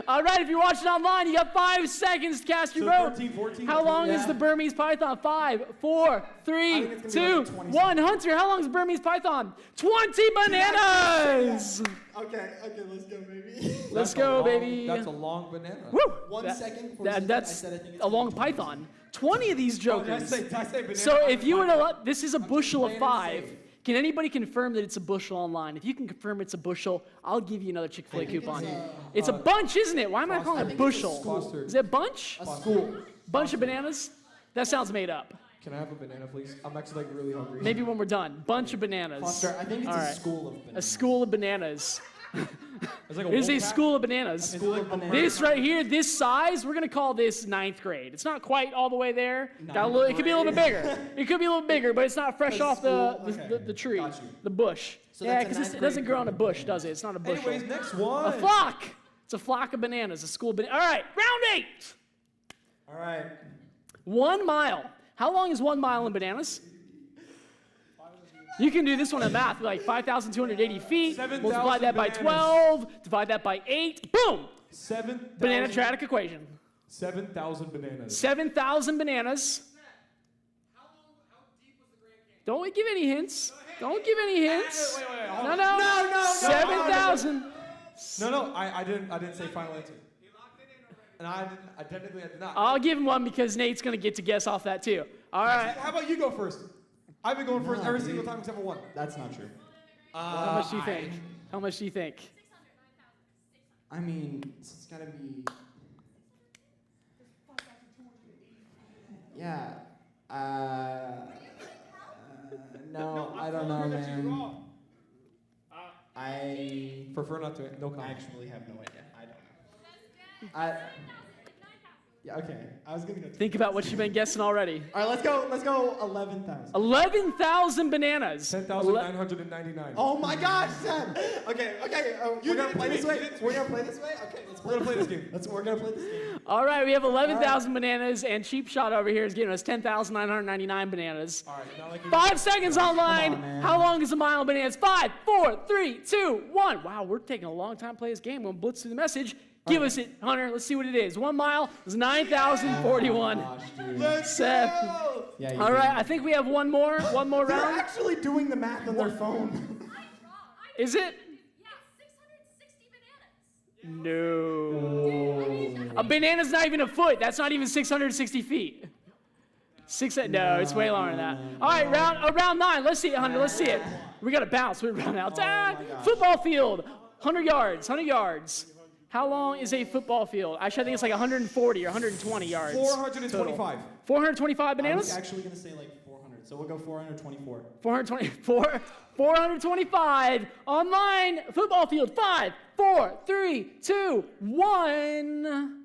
[SPEAKER 2] All right, if you're watching online, you got 5 seconds to cast your
[SPEAKER 5] So
[SPEAKER 2] vote.
[SPEAKER 5] 13, 14?
[SPEAKER 2] How long is
[SPEAKER 7] Yeah.
[SPEAKER 2] the Burmese python? 5, 4, 3,
[SPEAKER 7] think it's
[SPEAKER 2] 2,
[SPEAKER 7] gonna be like 20
[SPEAKER 2] 1. Hunter, how long is the Burmese python? 20 bananas!
[SPEAKER 7] Okay, let's go, baby.
[SPEAKER 2] Let's go, baby.
[SPEAKER 5] That's a long banana.
[SPEAKER 2] Woo!
[SPEAKER 7] 1 second before
[SPEAKER 2] That's
[SPEAKER 7] I said I think it's
[SPEAKER 2] a long
[SPEAKER 7] 20.
[SPEAKER 2] python. 20 of these
[SPEAKER 5] Oh, did I
[SPEAKER 2] jokers.
[SPEAKER 5] say banana?
[SPEAKER 2] So if you would
[SPEAKER 5] have,
[SPEAKER 2] allow, this is a bushel of
[SPEAKER 5] playing it
[SPEAKER 2] 5.
[SPEAKER 5] safe.
[SPEAKER 2] Can anybody confirm that it's a bushel online? If you can confirm it's a bushel, I'll give you another Chick-fil-A coupon. It's a bunch, isn't it? Why am I calling it
[SPEAKER 7] think it's a
[SPEAKER 2] bushel?
[SPEAKER 5] school.
[SPEAKER 2] Is it a bunch?
[SPEAKER 7] A school.
[SPEAKER 2] Bunch of bananas? That sounds made up.
[SPEAKER 5] Can I have a banana, please? I'm actually like really hungry.
[SPEAKER 2] Maybe when we're done. Bunch of bananas.
[SPEAKER 7] Foster, I think it's
[SPEAKER 2] All
[SPEAKER 7] a
[SPEAKER 2] right.
[SPEAKER 7] school of bananas.
[SPEAKER 2] A school of bananas.
[SPEAKER 5] It's like
[SPEAKER 2] It is a
[SPEAKER 5] wolf pack.
[SPEAKER 2] school of bananas.
[SPEAKER 7] School of bananas.
[SPEAKER 2] This right here, this size, we're gonna call this 9th grade. It's not quite all the way there. Got a little, it could be a little bit bigger. It could be a little bigger, but it's not fresh off the,
[SPEAKER 7] school-
[SPEAKER 2] the,
[SPEAKER 7] okay.
[SPEAKER 2] the tree,
[SPEAKER 7] Got you.
[SPEAKER 2] the bush.
[SPEAKER 7] So
[SPEAKER 2] Yeah,
[SPEAKER 7] that's a
[SPEAKER 2] because
[SPEAKER 7] ninth
[SPEAKER 2] it doesn't
[SPEAKER 7] grade
[SPEAKER 2] grow on a bush, does it? It's not a bushel.
[SPEAKER 5] Anyways, next one.
[SPEAKER 2] A flock. It's a flock of bananas. A school of bananas. All right, round 8.
[SPEAKER 7] All right.
[SPEAKER 2] 1 mile. How long is 1 mile in bananas? You can do this one in math, like 5,280 feet.
[SPEAKER 5] 7,000
[SPEAKER 2] Multiply that by
[SPEAKER 5] bananas.
[SPEAKER 2] 12. Divide that by 8. Boom!
[SPEAKER 5] 7,000
[SPEAKER 2] Banana triadic equation.
[SPEAKER 5] 7,000 bananas.
[SPEAKER 2] 7,000 bananas. Don't give any hints. Don't give any hints.
[SPEAKER 5] Wait,
[SPEAKER 2] No,
[SPEAKER 5] hold on.
[SPEAKER 2] no.
[SPEAKER 7] No.
[SPEAKER 2] 7,000.
[SPEAKER 5] No, I didn't say final answer. And I technically I did not.
[SPEAKER 2] I'll give him one because Nate's going to get to guess off that too. All right.
[SPEAKER 5] How about you go first? I've been going first
[SPEAKER 7] Nah,
[SPEAKER 5] every
[SPEAKER 7] dude.
[SPEAKER 5] single time except for one.
[SPEAKER 7] That's not true.
[SPEAKER 2] How much do you think? How much do you think?
[SPEAKER 7] I mean, it's gotta be. Yeah. No, I don't know, man. I
[SPEAKER 5] Prefer not to. No comment.
[SPEAKER 7] actually have no idea. I don't know. Yeah, okay. I was gonna go.
[SPEAKER 2] Think about what you've been guessing already.
[SPEAKER 7] All right, let's go 11,000.
[SPEAKER 2] 11,000 bananas.
[SPEAKER 5] 10,999.
[SPEAKER 7] Oh my gosh, Sam! Okay. We're gonna
[SPEAKER 5] did it
[SPEAKER 7] play
[SPEAKER 5] to
[SPEAKER 7] this
[SPEAKER 5] me.
[SPEAKER 7] way.
[SPEAKER 5] You did it to
[SPEAKER 7] We're
[SPEAKER 5] me.
[SPEAKER 7] gonna play this way. Okay, let's
[SPEAKER 5] We're gonna play this game.
[SPEAKER 7] We're gonna play this game.
[SPEAKER 2] All right, we have 11,000 bananas, and Cheap Shot over here is giving us 10,999 bananas.
[SPEAKER 5] All right, now like you.
[SPEAKER 2] 5 seconds online.
[SPEAKER 7] on, man.
[SPEAKER 2] How long is a mile of bananas? 5, 4, 3, 2, 1. Wow, we're taking a long time to play this game. We'll blitz through the message. Give us it, Hunter. Let's see what it is. 1 mile is 9,041.
[SPEAKER 7] Gosh, dude.
[SPEAKER 5] Let's
[SPEAKER 2] Seth.
[SPEAKER 5] go!
[SPEAKER 7] Yeah,
[SPEAKER 2] All right, I think we have one more
[SPEAKER 7] They're
[SPEAKER 2] round.
[SPEAKER 7] actually doing the math on their phone.
[SPEAKER 2] Is it? No. A banana's not even a foot. That's not even 660 feet. No, it's way longer than that. All right, round 9. Let's see it, Hunter. Let's see it. We got to bounce. We run out.
[SPEAKER 7] my gosh.
[SPEAKER 2] Football field. 100 yards. 100 yards. How long is a football field? Actually, I think it's like 140 or 120 yards.
[SPEAKER 5] 425.
[SPEAKER 2] Total. 425
[SPEAKER 7] I was
[SPEAKER 2] bananas?
[SPEAKER 7] actually gonna say like 430. So we'll go 424.
[SPEAKER 2] 424, 425 online football field. 5, 4, 3, 2, 1.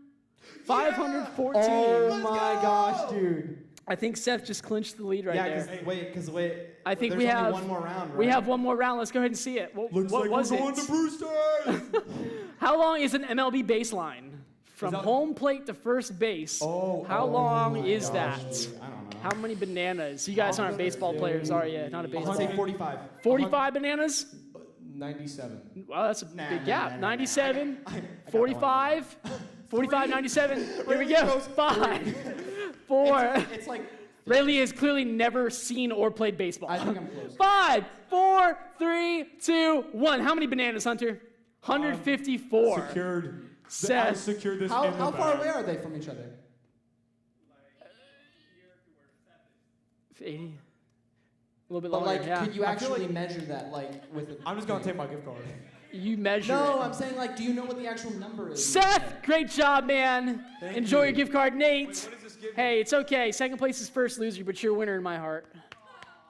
[SPEAKER 2] 514.
[SPEAKER 7] Oh my gosh, dude.
[SPEAKER 2] I think Seth just clinched the lead right
[SPEAKER 7] Yeah,
[SPEAKER 2] there.
[SPEAKER 7] because
[SPEAKER 2] I think
[SPEAKER 7] there's
[SPEAKER 2] we
[SPEAKER 7] only
[SPEAKER 2] have
[SPEAKER 7] one more round, right?
[SPEAKER 2] We have one more round. Let's go ahead and see it. What
[SPEAKER 5] Looks like
[SPEAKER 2] was
[SPEAKER 5] we're
[SPEAKER 2] it?
[SPEAKER 5] going to Brewster.
[SPEAKER 2] How long is an MLB baseline? From
[SPEAKER 5] that-
[SPEAKER 2] home plate to first base. How long is that?
[SPEAKER 7] Dude, I don't know.
[SPEAKER 2] How many bananas? You guys aren't baseball players, are you? Not a
[SPEAKER 7] I'll
[SPEAKER 2] baseball.
[SPEAKER 7] say 45.
[SPEAKER 2] 45 bananas?
[SPEAKER 5] 97.
[SPEAKER 2] Well, that's a big gap.
[SPEAKER 7] nah.
[SPEAKER 2] 97,
[SPEAKER 7] I got
[SPEAKER 2] 45, 45, 97. Here we go. 5, 4.
[SPEAKER 7] It's like,
[SPEAKER 2] Rayleigh has clearly never seen or played baseball.
[SPEAKER 7] I think I'm close.
[SPEAKER 2] 5, 4, 3, 2, 1. How many bananas, Hunter? 154.
[SPEAKER 5] Secured. I
[SPEAKER 2] Seth.
[SPEAKER 5] secured this
[SPEAKER 7] how
[SPEAKER 5] in the
[SPEAKER 7] far
[SPEAKER 5] bag.
[SPEAKER 7] away are they from each other?
[SPEAKER 2] 80. A little bit
[SPEAKER 7] But
[SPEAKER 2] longer,
[SPEAKER 7] like,
[SPEAKER 2] yeah.
[SPEAKER 7] could you
[SPEAKER 5] I feel
[SPEAKER 7] actually
[SPEAKER 5] like-
[SPEAKER 7] measure that, like, with?
[SPEAKER 5] I'm just going to take my gift card.
[SPEAKER 2] You measure
[SPEAKER 7] No,
[SPEAKER 2] it.
[SPEAKER 7] I'm saying, like, do you know what the actual number is?
[SPEAKER 2] Seth, great job, man.
[SPEAKER 5] Thank
[SPEAKER 2] Enjoy
[SPEAKER 5] you.
[SPEAKER 2] your gift card. Nate,
[SPEAKER 5] What does this give me?
[SPEAKER 2] hey, it's okay. Second place is first loser, but you're a winner in my heart.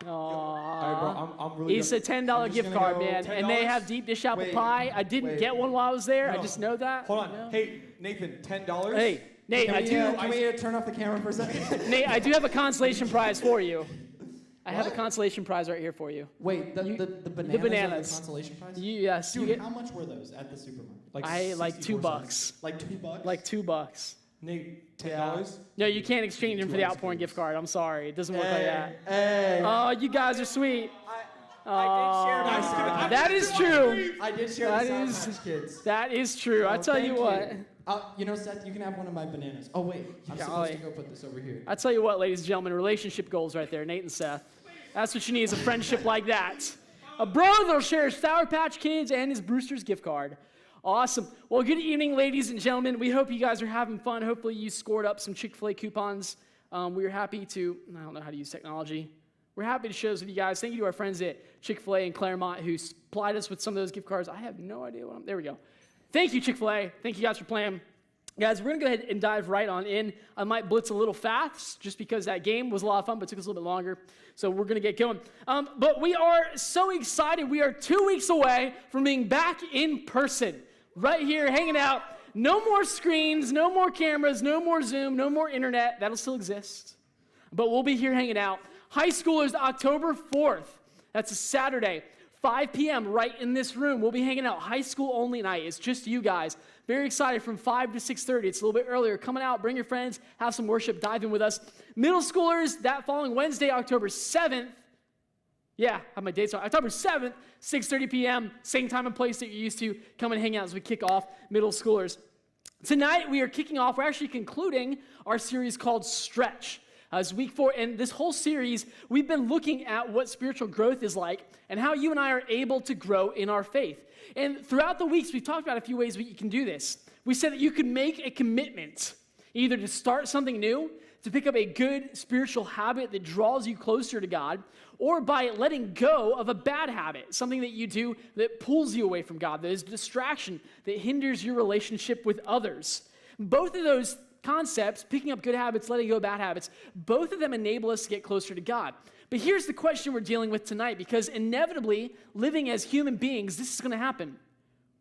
[SPEAKER 5] All right,
[SPEAKER 2] Aww.
[SPEAKER 5] bro, I'm really
[SPEAKER 2] It's a $10 gift
[SPEAKER 5] gonna
[SPEAKER 2] card,
[SPEAKER 5] go
[SPEAKER 2] man. And they
[SPEAKER 5] $10?
[SPEAKER 2] have deep dish apple
[SPEAKER 7] Wait,
[SPEAKER 2] pie. I didn't
[SPEAKER 7] wait.
[SPEAKER 2] get one while I was there. I
[SPEAKER 5] No.
[SPEAKER 2] just know that.
[SPEAKER 5] Hold on.
[SPEAKER 2] you know?
[SPEAKER 5] Hey, Nathan, $10?
[SPEAKER 2] Hey, Nate,
[SPEAKER 7] Can
[SPEAKER 2] I
[SPEAKER 7] we,
[SPEAKER 2] do.
[SPEAKER 7] can we turn off the camera for a second?
[SPEAKER 2] Nate, I do have a consolation prize for you. I have a
[SPEAKER 7] What?
[SPEAKER 2] consolation prize right here for you.
[SPEAKER 7] Wait, the bananas, are
[SPEAKER 2] bananas.
[SPEAKER 7] the consolation prize?
[SPEAKER 2] Yes, you
[SPEAKER 7] Dude,
[SPEAKER 2] get
[SPEAKER 7] how much were those at the supermarket?
[SPEAKER 2] I like 2
[SPEAKER 5] 64
[SPEAKER 2] bucks.
[SPEAKER 5] cents.
[SPEAKER 7] Like $2?
[SPEAKER 2] Like $2.
[SPEAKER 5] Nate,
[SPEAKER 2] Yeah.
[SPEAKER 5] $10?
[SPEAKER 2] No, you can't exchange them for the outpouring gift card. I'm sorry. It doesn't work like that.
[SPEAKER 7] Hey,
[SPEAKER 2] Oh, you guys are sweet.
[SPEAKER 6] I
[SPEAKER 2] Aw, that is true.
[SPEAKER 7] I did share
[SPEAKER 2] that
[SPEAKER 7] the Sound
[SPEAKER 2] is-
[SPEAKER 7] Patch Kids.
[SPEAKER 2] That is true. I
[SPEAKER 7] Oh,
[SPEAKER 2] tell you
[SPEAKER 7] thank
[SPEAKER 2] what.
[SPEAKER 7] You know, Seth, you can have one of my bananas. Oh, wait. I'm supposed
[SPEAKER 2] Golly.
[SPEAKER 7] to go put this over here.
[SPEAKER 2] I tell you what, ladies and gentlemen, relationship goals right there, Nate and Seth. That's what you need is a friendship like that. A brother that'll share his Sour Patch Kids and his Brewster's gift card. Awesome. Well, good evening, ladies and gentlemen. We hope you guys are having fun. Hopefully you scored up some Chick-fil-A coupons. We're happy to, I don't know how to use technology. We're happy to share those with you guys. Thank you to our friends at Chick-fil-A in Claremont who supplied us with some of those gift cards. I have no idea what there we go. Thank you, Chick-fil-A. Thank you guys for playing. Guys, we're going to go ahead and dive right on in. I might blitz a little fast just because that game was a lot of fun, but took us a little bit longer. So we're going to get going. But we are so excited. We are 2 weeks away from being back in person, right here, hanging out. No more screens, no more cameras, no more Zoom, no more internet. That'll still exist. But we'll be here hanging out. High schoolers, October 4th. That's a Saturday, 5 p.m. right in this room. We'll be hanging out. High school only night. It's just you guys. Very excited from 5 to 6:30. It's a little bit earlier. Coming out, bring your friends, have some worship, dive in with us. Middle schoolers, that following Wednesday, October 7th. Yeah, have my dates on. October 7th, 6:30 p.m., same time and place that you're used to. Come and hang out as we kick off middle schoolers. Tonight, we are kicking off, we're actually concluding our series called Stretch. It's week 4, and this whole series, we've been looking at what spiritual growth is like and how you and I are able to grow in our faith. And throughout the weeks, we've talked about a few ways that you can do this. We said that you can make a commitment, either to start something new, to pick up a good spiritual habit that draws you closer to God, or by letting go of a bad habit, something that you do that pulls you away from God, that is a distraction, that hinders your relationship with others. Both of those concepts, picking up good habits, letting go of bad habits, both of them enable us to get closer to God. But here's the question we're dealing with tonight, because inevitably, living as human beings, this is going to happen.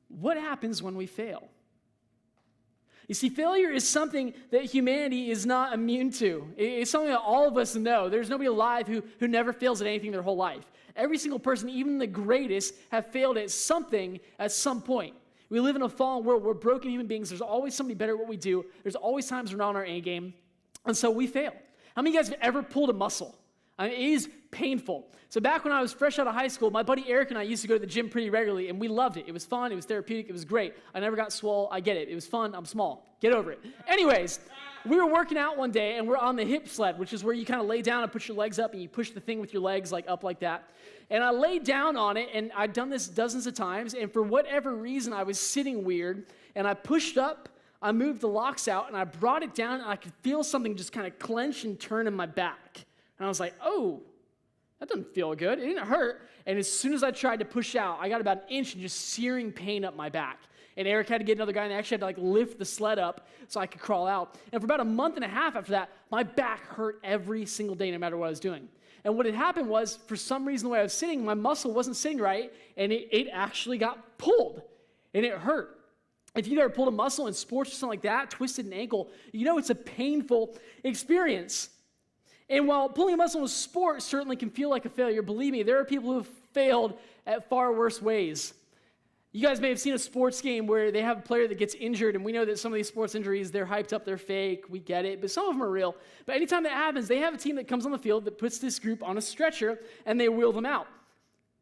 [SPEAKER 2] What happens when we fail? You see, failure is something that humanity is not immune to. It's something that all of us know. There's nobody alive who never fails at anything their whole life. Every single person, even the greatest, have failed at something at some point. We live in a fallen world. We're broken human beings. There's always somebody better at what we do. There's always times we're not on our A game, and so we fail. How many of you guys have ever pulled a muscle? I mean, it is painful. So back when I was fresh out of high school, my buddy Eric and I used to go to the gym pretty regularly, and we loved it. It was fun. It was therapeutic. It was great. I never got swole. I get it. It was fun. I'm small. Get over it. Anyways, we were working out one day, and we're on the hip sled, which is where you kind of lay down and put your legs up, and you push the thing with your legs like up like that. And I laid down on it, and I'd done this dozens of times, and for whatever reason, I was sitting weird, and I pushed up, I moved the locks out, and I brought it down, and I could feel something just kind of clench and turn in my back. And I was like, oh, that doesn't feel good. It didn't hurt. And as soon as I tried to push out, I got about an inch and just searing pain up my back. And Eric had to get another guy, and they actually had to lift the sled up so I could crawl out. And for about a month and a half after that, my back hurt every single day, no matter what I was doing.
[SPEAKER 8] And what had happened was, for some reason, the way I was sitting, my muscle wasn't sitting right, and it actually got pulled, and it hurt. If you've ever pulled a muscle in sports or something like that, twisted an ankle, you know it's a painful experience. And while pulling a muscle in sport certainly can feel like a failure, believe me, there are people who have failed at far worse ways. You guys may have seen a sports game where they have a player that gets injured, and we know that some of these sports injuries, they're hyped up, they're fake, we get it, but some of them are real. But anytime that happens, they have a team that comes on the field that puts this group on a stretcher, and they wheel them out.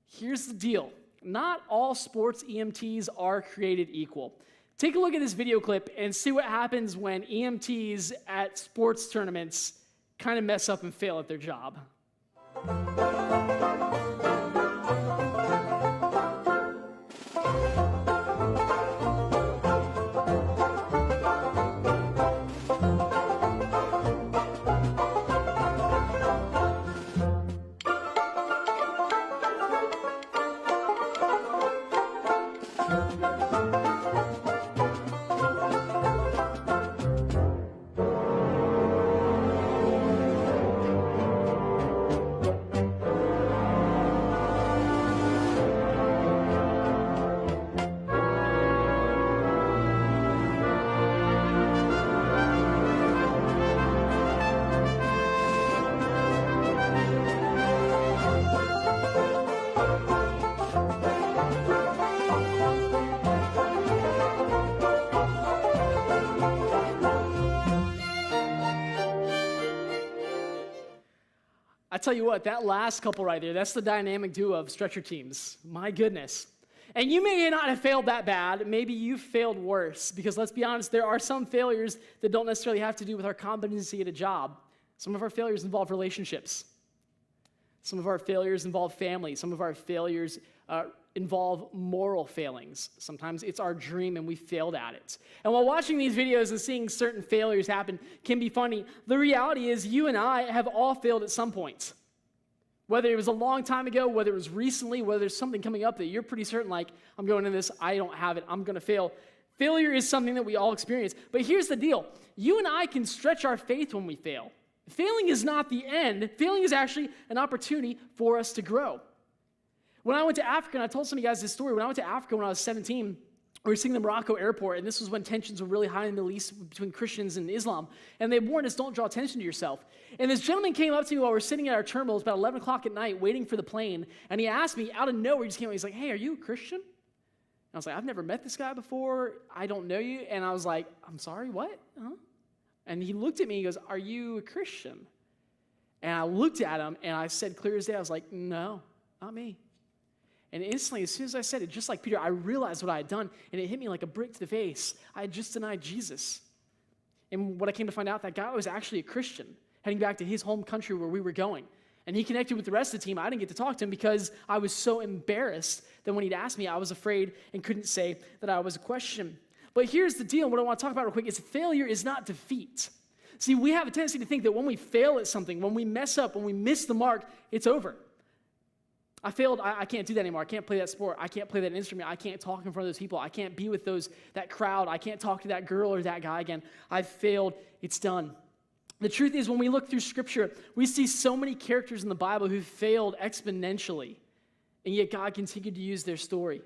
[SPEAKER 8] Here's the deal. Not all sports EMTs are created equal. Take a look at this video clip and see what happens when EMTs at sports tournaments kind of mess up and fail at their job. I tell you what, that last couple right there, that's the dynamic duo of stretcher teams. My goodness. And you may not have failed that bad. Maybe you failed worse, because let's be honest, there are some failures that don't necessarily have to do with our competency at a job. Some of our failures involve relationships. Some of our failures involve family. Some of our failures involve moral failings. Sometimes it's our dream and we failed at it. And while watching these videos and seeing certain failures happen can be funny, the reality is you and I have all failed at some point. Whether it was a long time ago, whether it was recently, whether there's something coming up that you're pretty certain, like, I'm going into this, I don't have it, I'm going to fail. Failure is something that we all experience. But here's the deal. You and I can stretch our faith when we fail. Failing is not the end. Failing is actually an opportunity for us to grow. When I went to Africa, and I told some of you guys this story, when I went to Africa when I was 17, we were sitting in the Morocco airport, and this was when tensions were really high in the Middle East between Christians and Islam, and they warned us, don't draw attention to yourself. And this gentleman came up to me while we were sitting at our terminal, it was about 11 o'clock at night, waiting for the plane, and he asked me, out of nowhere, he just came up, he's like, hey, are you a Christian? And I was like, I've never met this guy before, I don't know you, and I was like, I'm sorry, what? Huh? And he looked at me, he goes, are you a Christian? And I looked at him, and I said clear as day, I was like, no, not me. And instantly, as soon as I said it, just like Peter, I realized what I had done, and it hit me like a brick to the face. I had just denied Jesus. And what I came to find out, that guy was actually a Christian, heading back to his home country where we were going. And he connected with the rest of the team. I didn't get to talk to him because I was so embarrassed that when he'd asked me, I was afraid and couldn't say that I was a Christian. But here's the deal, and what I want to talk about real quick is failure is not defeat. See, we have a tendency to think that when we fail at something, when we mess up, when we miss the mark, it's over. I failed, I can't do that anymore. I can't play that sport. I can't play that instrument. I can't talk in front of those people. I can't be with that crowd. I can't talk to that girl or that guy again. I've failed. It's done. The truth is, when we look through Scripture, we see so many characters in the Bible who failed exponentially, and yet God continued to use their story.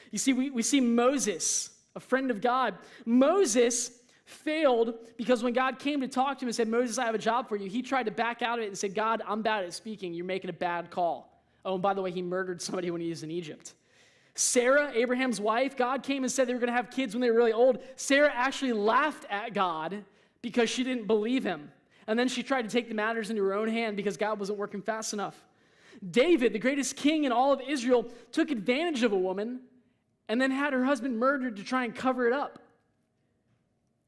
[SPEAKER 8] You see, we see Moses, a friend of God. Moses failed because when God came to talk to him and said, Moses, I have a job for you, he tried to back out of it and said, God, I'm bad at speaking. You're making a bad call. Oh, and by the way, he murdered somebody when he was in Egypt. Sarah, Abraham's wife, God came and said they were going to have kids when they were really old. Sarah actually laughed at God because she didn't believe him. And then she tried to take the matters into her own hand because God wasn't working fast enough. David, the greatest king in all of Israel, took advantage of a woman and then had her husband murdered to try and cover it up.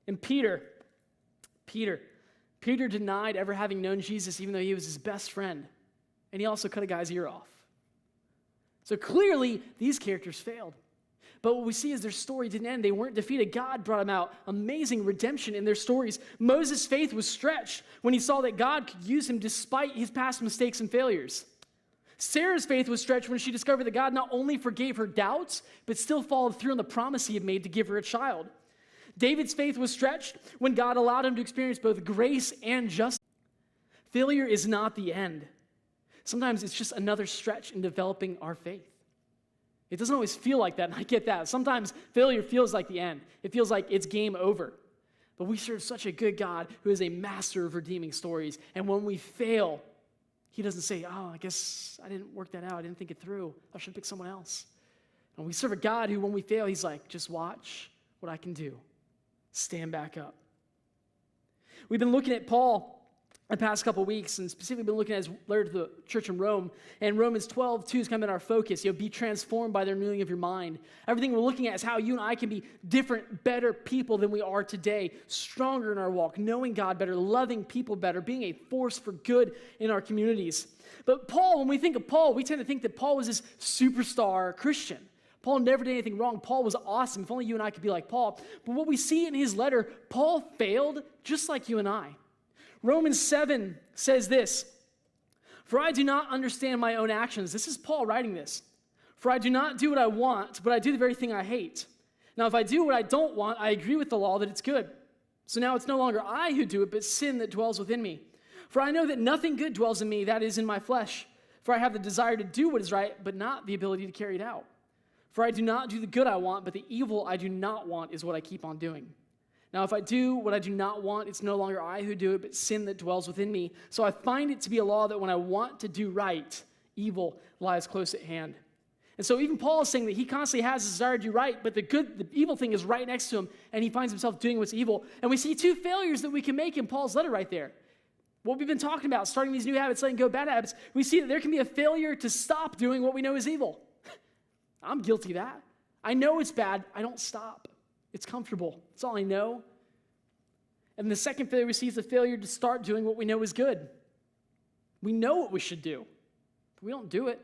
[SPEAKER 8] And Peter denied ever having known Jesus even though he was his best friend. And he also cut a guy's ear off. So clearly, these characters failed. But what we see is their story didn't end. They weren't defeated. God brought them out. Amazing redemption in their stories. Moses' faith was stretched when he saw that God could use him despite his past mistakes and failures. Sarah's faith was stretched when she discovered that God not only forgave her doubts, but still followed through on the promise he had made to give her a child. David's faith was stretched when God allowed him to experience both grace and justice. Failure is not the end. Sometimes it's just another stretch in developing our faith. It doesn't always feel like that, and I get that. Sometimes failure feels like the end. It feels like it's game over. But we serve such a good God who is a master of redeeming stories. And when we fail, he doesn't say, oh, I guess I didn't work that out. I didn't think it through. I should pick someone else. And we serve a God who, when we fail, he's like, just watch what I can do. Stand back up. We've been looking at Paul the past couple of weeks, and specifically been looking at his letter to the church in Rome. And Romans 12:2 is kind of in our focus. Be transformed by the renewing of your mind. Everything we're looking at is how you and I can be different, better people than we are today, stronger in our walk, knowing God better, loving people better, being a force for good in our communities. But Paul, when we think of Paul, we tend to think that Paul was this superstar Christian. Paul never did anything wrong. Paul was awesome. If only you and I could be like Paul. But what we see in his letter, Paul failed just like you and I. Romans 7 says this, for I do not understand my own actions. This is Paul writing this. For I do not do what I want, but I do the very thing I hate. Now, if I do what I don't want, I agree with the law that it's good. So now it's no longer I who do it, but sin that dwells within me. For I know that nothing good dwells in me, that is in my flesh. For I have the desire to do what is right, but not the ability to carry it out. For I do not do the good I want, but the evil I do not want is what I keep on doing. Now, if I do what I do not want, it's no longer I who do it, but sin that dwells within me. So I find it to be a law that when I want to do right, evil lies close at hand. And so even Paul is saying that he constantly has a desire to do right, but the evil thing is right next to him, and he finds himself doing what's evil. And we see two failures that we can make in Paul's letter right there. What we've been talking about, starting these new habits, letting go bad habits, we see that there can be a failure to stop doing what we know is evil. I'm guilty of that. I know it's bad. I don't stop. It's comfortable. That's all I know. And the second failure we see is the failure to start doing what we know is good. We know what we should do, but we don't do it.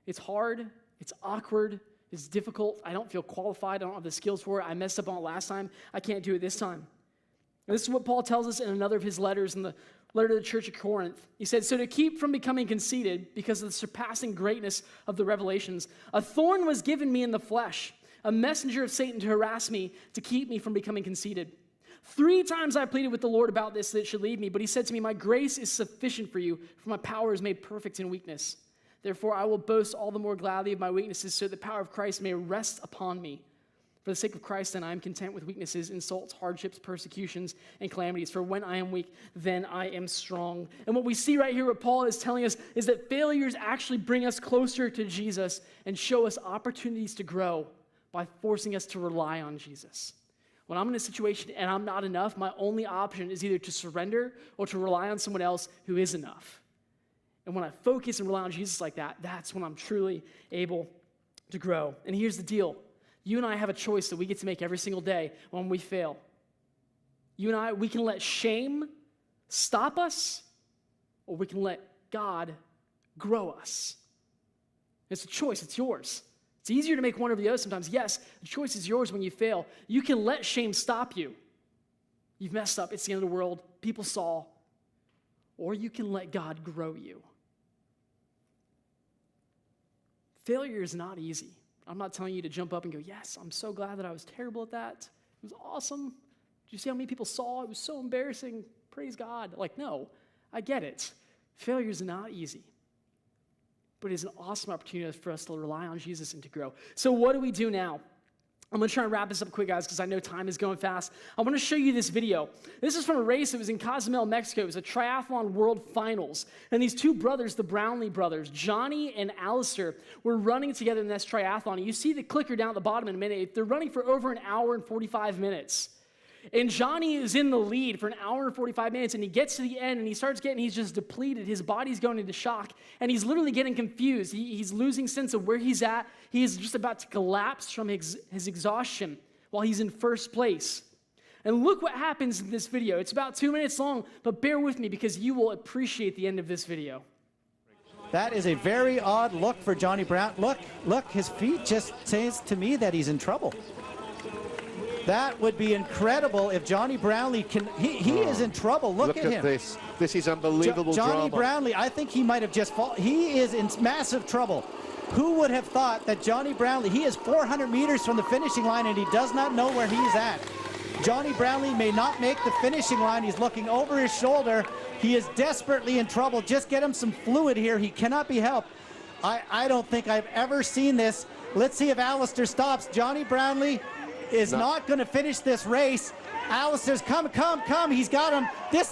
[SPEAKER 8] It's hard. It's awkward. It's difficult. I don't feel qualified. I don't have the skills for it. I messed up on it last time. I can't do it this time. And this is what Paul tells us in another of his letters, in the letter to the church of Corinth. He said, so to keep from becoming conceited, because of the surpassing greatness of the revelations, a thorn was given me in the flesh, a messenger of Satan to harass me, to keep me from becoming conceited. 3 times I pleaded with the Lord about this, that it should leave me, but he said to me, my grace is sufficient for you, for my power is made perfect in weakness. Therefore I will boast all the more gladly of my weaknesses, so that the power of Christ may rest upon me. For the sake of Christ, then, I am content with weaknesses, insults, hardships, persecutions, and calamities. For when I am weak, then I am strong. And what we see right here, what Paul is telling us, is that failures actually bring us closer to Jesus and show us opportunities to grow by forcing us to rely on Jesus. When I'm in a situation and I'm not enough, my only option is either to surrender or to rely on someone else who is enough. And when I focus and rely on Jesus like that, that's when I'm truly able to grow. And here's the deal. You and I have a choice that we get to make every single day when we fail. You and I, we can let shame stop us, or we can let God grow us. It's a choice. It's yours. It's easier to make one or the other sometimes. Yes, the choice is yours when you fail. You can let shame stop you. You've messed up. It's the end of the world. People saw. Or you can let God grow you. Failure is not easy. I'm not telling you to jump up and go, yes, I'm so glad that I was terrible at that. It was awesome. Did you see how many people saw? It was so embarrassing. Praise God. Like, no, I get it. Failure is not easy. But it is an awesome opportunity for us to rely on Jesus and to grow. So what do we do now? I'm going to try and wrap this up quick, guys, because I know time is going fast. I want to show you this video. This is from a race that was in Cozumel, Mexico. It was a triathlon world finals. And these two brothers, the Brownlee brothers, Johnny and Alistair, were running together in this triathlon. And you see the clicker down at the bottom in a minute. They're running for over an hour and 45 minutes. And Johnny is in the lead for an hour and 45 minutes, and he gets to the end, and he's just depleted. His body's going into shock, and he's literally getting confused. He's losing sense of where he's at. He is just about to collapse from his exhaustion while he's in first place. And look what happens in this video. It's about 2 minutes long, but bear with me because you will appreciate the end of this video.
[SPEAKER 9] That is a very odd look for Johnny Brown. Look, his feet just says to me that he's in trouble. That would be incredible if Johnny Brownlee can. He is in trouble. Look at him.
[SPEAKER 10] This. This is unbelievable
[SPEAKER 9] Johnny
[SPEAKER 10] drama.
[SPEAKER 9] Brownlee, I think he might have just fallen. He is in massive trouble. Who would have thought that Johnny Brownlee, he is 400 meters from the finishing line and he does not know where he's at. Johnny Brownlee may not make the finishing line. He's looking over his shoulder. He is desperately in trouble. Just get him some fluid here. He cannot be helped. I don't think I've ever seen this. Let's see if Alistair stops. Johnny Brownlee is not going to finish this race. Alistair's come. He's got him.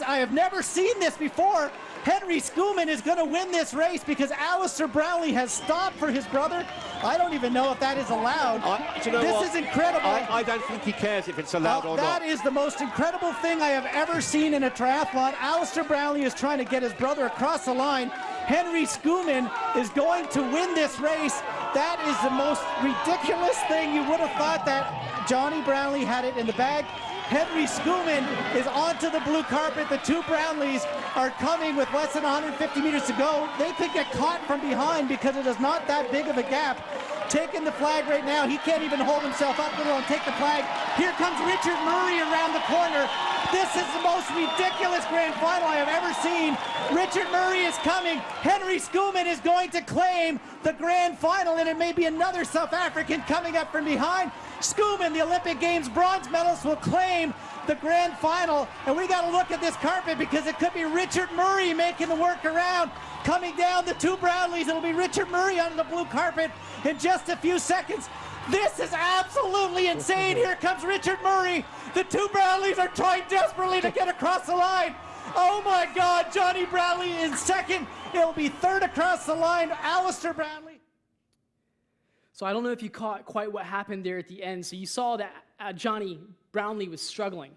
[SPEAKER 9] I have never seen this before. Henry Schoeman is going to win this race because Alistair Brownlee has stopped for his brother. I don't even know if that is allowed. This is incredible.
[SPEAKER 10] I don't think he cares if it's allowed or not.
[SPEAKER 9] That is the most incredible thing I have ever seen in a triathlon. Alistair Brownlee is trying to get his brother across the line. Henry Schoeman is going to win this race. That is the most ridiculous thing. You would have thought that Johnny Brownlee had it in the bag. Henry Schoeman is onto the blue carpet. The two Brownlees are coming with less than 150 meters to go. They could get caught from behind because it is not that big of a gap. Taking the flag right now. He can't even hold himself up, let alone take the flag. Here comes Richard Murray around the corner. This is the most ridiculous grand final I have ever seen. Richard Murray is coming. Henry Schoeman is going to claim the grand final, and it may be another South African coming up from behind. Schoeman, the Olympic Games bronze medalist, will claim the grand final. And we got to look at this carpet because it could be Richard Murray making the work around. Coming down the two Brownlees, it'll be Richard Murray on the blue carpet in just a few seconds. This is absolutely insane. Here comes Richard Murray. The two Brownlees are trying desperately to get across the line. Oh my God, Johnny Brownlee in second. It'll be third across the line, Alistair Brownlee.
[SPEAKER 8] So I don't know if you caught quite what happened there at the end. So you saw that Johnny Brownlee was struggling.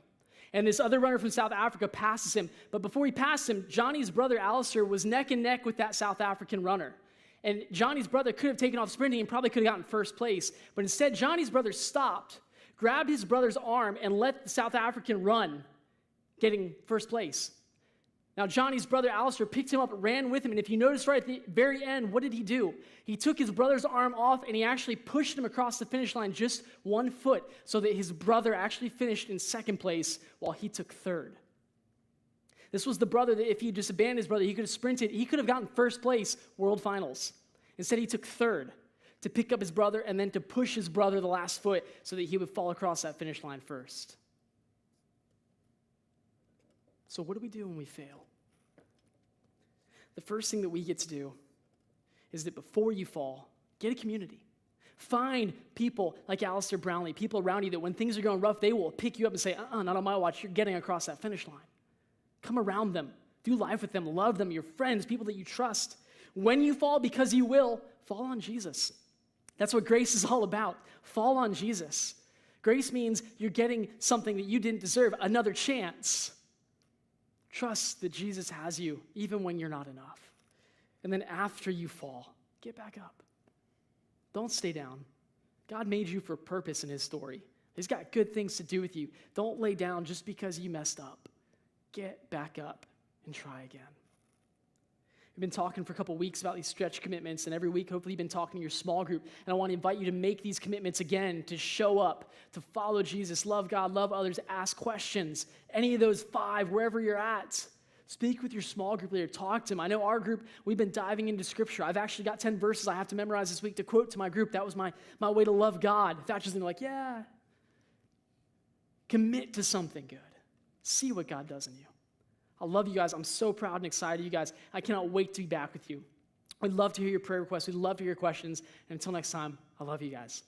[SPEAKER 8] And this other runner from South Africa passes him. But before he passed him, Johnny's brother, Alistair, was neck and neck with that South African runner. And Johnny's brother could have taken off sprinting and probably could have gotten first place. But instead, Johnny's brother stopped, grabbed his brother's arm, and let the South African run, getting first place. Now, Johnny's brother, Alistair, picked him up, ran with him, and if you notice right at the very end, what did he do? He took his brother's arm off, and he actually pushed him across the finish line just 1 foot so that his brother actually finished in second place while he took third. This was the brother that if he just abandoned his brother, he could have sprinted. He could have gotten first place World Finals. Instead, he took third to pick up his brother and then to push his brother the last foot so that he would fall across that finish line first. So what do we do when we fail? The first thing that we get to do is that before you fall, get a community. Find people like Alistair Brownlee, people around you that when things are going rough, they will pick you up and say, not on my watch, you're getting across that finish line. Come around them. Do life with them. Love them. Your friends, people that you trust. When you fall, because you will, fall on Jesus. That's what grace is all about. Fall on Jesus. Grace means you're getting something that you didn't deserve, another chance. Trust that Jesus has you, even when you're not enough. And then after you fall, get back up. Don't stay down. God made you for purpose in his story. He's got good things to do with you. Don't lay down just because you messed up. Get back up and try again. We've been talking for a couple weeks about these stretch commitments, and every week, hopefully, you've been talking to your small group. And I want to invite you to make these commitments again, to show up, to follow Jesus, love God, love others, ask questions. Any of those 5, wherever you're at, speak with your small group leader, talk to them. I know our group, we've been diving into Scripture. I've actually got 10 verses I have to memorize this week to quote to my group. That was my way to love God. Thatcher's like, yeah. Commit to something good. See what God does in you. I love you guys. I'm so proud and excited, you guys. I cannot wait to be back with you. We'd love to hear your prayer requests. We'd love to hear your questions. And until next time, I love you guys.